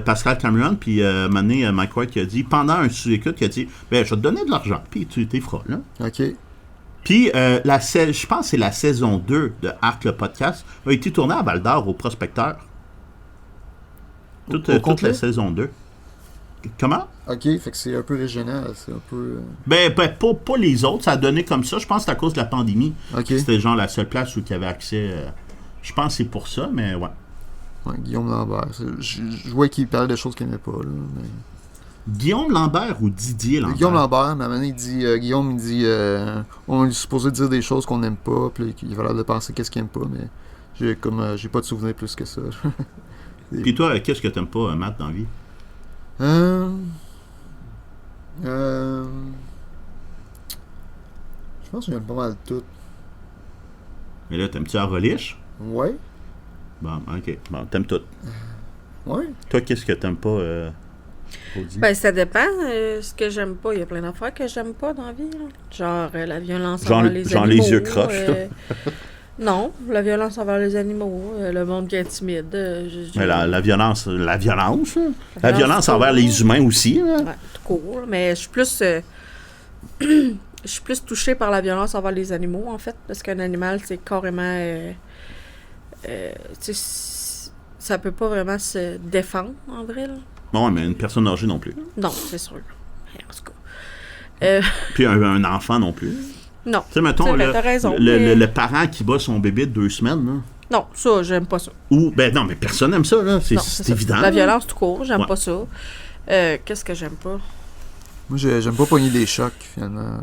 Pascal Cameron, puis Mike Ward qui a dit, pendant un sous-écoute, il a dit, ben, je vais te donner de l'argent, puis tu t'es feras, là. OK. Puis, je pense que c'est la saison 2 de Arc, le podcast, a été tournée à Val-d'Or, au Prospecteur. Toute la saison 2. Comment? OK, fait que c'est un peu régional, c'est un peu... Ben pas les autres, ça a donné comme ça. Je pense que c'est à cause de la pandémie. OK. C'était genre la seule place où il y avait accès. Je pense que c'est pour ça, mais ouais. Ouais, Guillaume Lambert. Je vois qu'il parlait de choses qu'il n'aimait pas, là, mais... Guillaume Lambert ou Didier Lambert? Guillaume Lambert, mais à un moment donné, Guillaume, il dit... on est supposé dire des choses qu'on n'aime pas, puis il va l'air de penser qu'est-ce qu'il aime pas, mais j'ai pas de souvenir plus que ça. Puis toi, qu'est-ce que t'aimes pas, Matt, dans la vie? Je pense que j'aime pas mal tout. Mais là, t'aimes-tu la reliche? Ouais. Bon, ok. Bon, t'aimes tout. Ouais. Toi, qu'est-ce que t'aimes pas, Audie? Ben, ça dépend. Ce que j'aime pas, il y a plein d'affaires que j'aime pas dans la vie. Là. Genre la violence envers les genre animaux. les yeux croches, non, la violence envers les animaux, le monde qui intimide. Mais la violence, hein? La violence tout envers court. les humains aussi, là. Ouais, tout court. Mais je suis plus... je suis plus touchée par la violence envers les animaux, en fait, parce qu'un animal, c'est carrément... tu sais, ça peut pas vraiment se défendre, en vrai, là. Bon, mais une personne âgée non plus. Non, c'est sûr. En tout cas. Puis un enfant non plus. Non. Tu sais, mettons, C'est vrai, t'as raison, le, mais- le parent qui bat son bébé de 2 semaines, là. Non, ça, j'aime pas ça. Ou, ben non, mais personne n'aime ça, là. Non, C'est ça. évident. La là. violence tout court, j'aime Ouais. pas ça. Qu'est-ce que j'aime pas? Moi, j'aime pas pogner des chocs, finalement.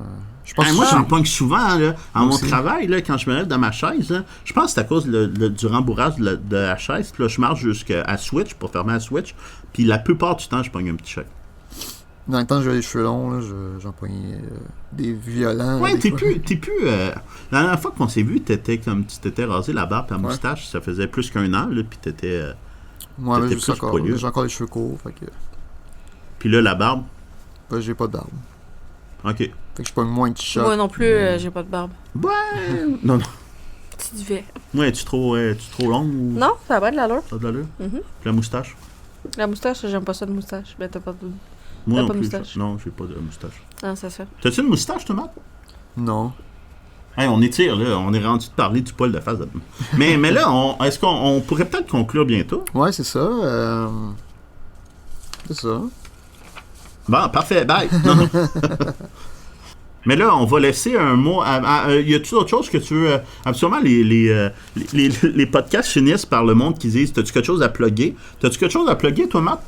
Je pense Moi, que j'en pogne souvent, là. À Moi mon aussi. travail, là, quand je me lève dans ma chaise, là, je pense que c'est à cause du rembourrage de la chaise. Puis là, je marche jusqu'à Switch pour fermer la Switch. Puis la plupart du temps, je pogne un petit choc. dans le temps, j'avais les cheveux longs, là, j'en pognais des violents. Ouais, des fois. t'es plus. La dernière fois qu'on s'est vu, t'étais comme tu t'étais rasé la barbe, ta Ouais. moustache, ça faisait plus qu'un an, là, puis t'étais. Moi, t'étais j'ai plus poilu. encore les cheveux courts, fait que Puis là, la barbe, j'ai pas de barbe. ok. Fait que je pogne moins de chocs. Moi non plus, j'ai pas de barbe. Ouais. Non. Petit duvet. Ouais, es-tu trop long ou. Non, ça va de l'allure. Ça a de l'allure? Mhm. Puis la moustache? La moustache, j'aime pas ça de moustache. Ben, t'as pas de... Moi T'as non pas de plus. moustache? Non, j'ai pas de moustache. Non, c'est ça. T'as-tu une moustache, toi, Matt? Non. Hey, on étire, là. On est rendu de parler du poil de face. mais là, est-ce qu'on pourrait peut-être conclure bientôt? Ouais, c'est ça. C'est ça. Bon, parfait. Bye. Non. Mais là, on va laisser un mot. Y a-tu autre chose que tu veux. Absolument, les podcasts finissent par le monde qui disent: t'as-tu quelque chose à plugger? T'as-tu quelque chose à plugger, toi, Matt?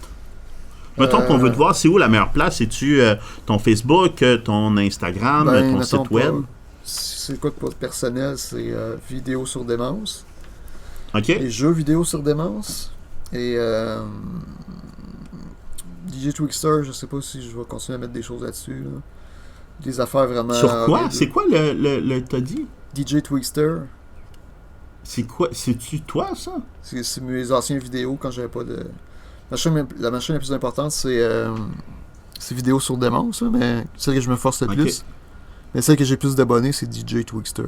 Mettons qu'on veut te voir, c'est où la meilleure place? C'est-tu ton Facebook, ton Instagram, ton mettons site web? C'est quoi de personnel? C'est vidéo sur démence. OK? Les jeux vidéo sur démence. Et DJ Twixter, je sais pas si je vais continuer à mettre des choses là-dessus. Là. Des affaires vraiment... Sur quoi? horribles. C'est quoi le t'as dit? DJ Twixter. C'est quoi? C'est-tu toi, ça? C'est mes anciennes vidéos quand j'avais pas de... La machine la plus importante, c'est vidéo sur démence, là, mais celle que je me force le Ok. plus. Mais celle que j'ai plus d'abonnés, c'est DJ Twixter.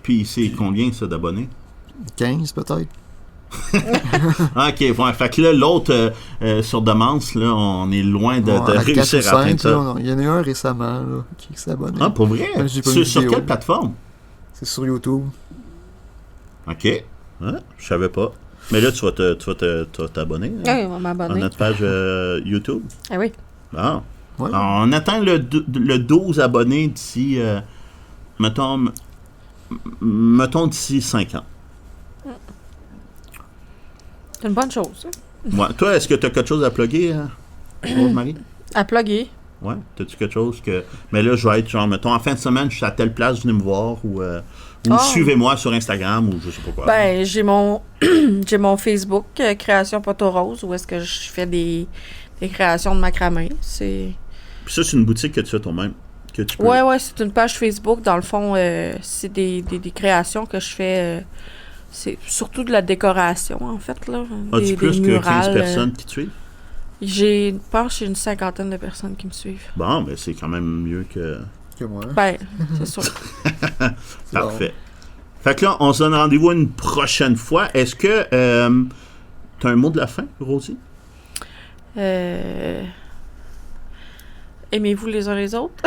Puis c'est combien, ça, d'abonnés? 15 peut-être. Ah, OK, ouais, fait que là, l'autre sur Demence, là, on est loin de À 4 réussir ou à atteindre 5, ça. là, il y en a un récemment là, qui s'est abonné. Ah, pour vrai? J'ai pas une Sur vidéo. quelle plateforme? C'est sur YouTube. OK. Ouais, je savais pas. Mais là, tu vas t'abonner Oui, on va à m'abonner. notre page YouTube. Ah oui. Bon. Ouais. Alors, on atteint le 12 abonnés d'ici, mettons d'ici 5 ans. C'est une bonne chose. Ça. Ouais. Toi, est-ce que tu as quelque chose à plugger, Rose-Marie? À plugger. Ouais, t'as-tu quelque chose que... Mais là, je vais être genre, mettons, en fin de semaine, je suis à telle place, venez me voir, ou suivez-moi sur Instagram, ou je sais pas quoi. Ben, j'ai mon j'ai mon Facebook, Création Poteau Rose, où est-ce que je fais des créations de macramé. Puis ça, c'est une boutique que tu fais toi-même, que tu peux... Ouais, c'est une page Facebook. Dans le fond, c'est des créations que je fais... c'est surtout de la décoration, en fait, là. As-tu plus que 15 personnes qui te suivent? Je pense que j'ai une 50aine de personnes qui me suivent. Bon, mais c'est quand même mieux que moi. Ben, c'est sûr. Parfait. Fait que là, on se donne rendez-vous une prochaine fois. Est-ce que tu as un mot de la fin, Rosie? Aimez-vous les uns les autres?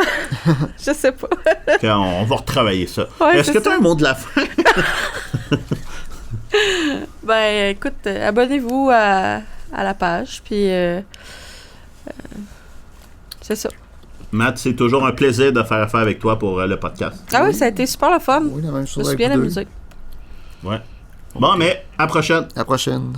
Je sais pas. Okay, on va retravailler ça. Ouais, est-ce que tu as un mot de la fin? Ben, écoute, abonnez-vous à la page, puis c'est ça. Matt, c'est toujours un plaisir de faire affaire avec toi pour le podcast. Ah oui, ça a été super le fun. Oui, la même chose. Je me suis bien amusé. Ouais. Bon, mais à la prochaine. À la prochaine.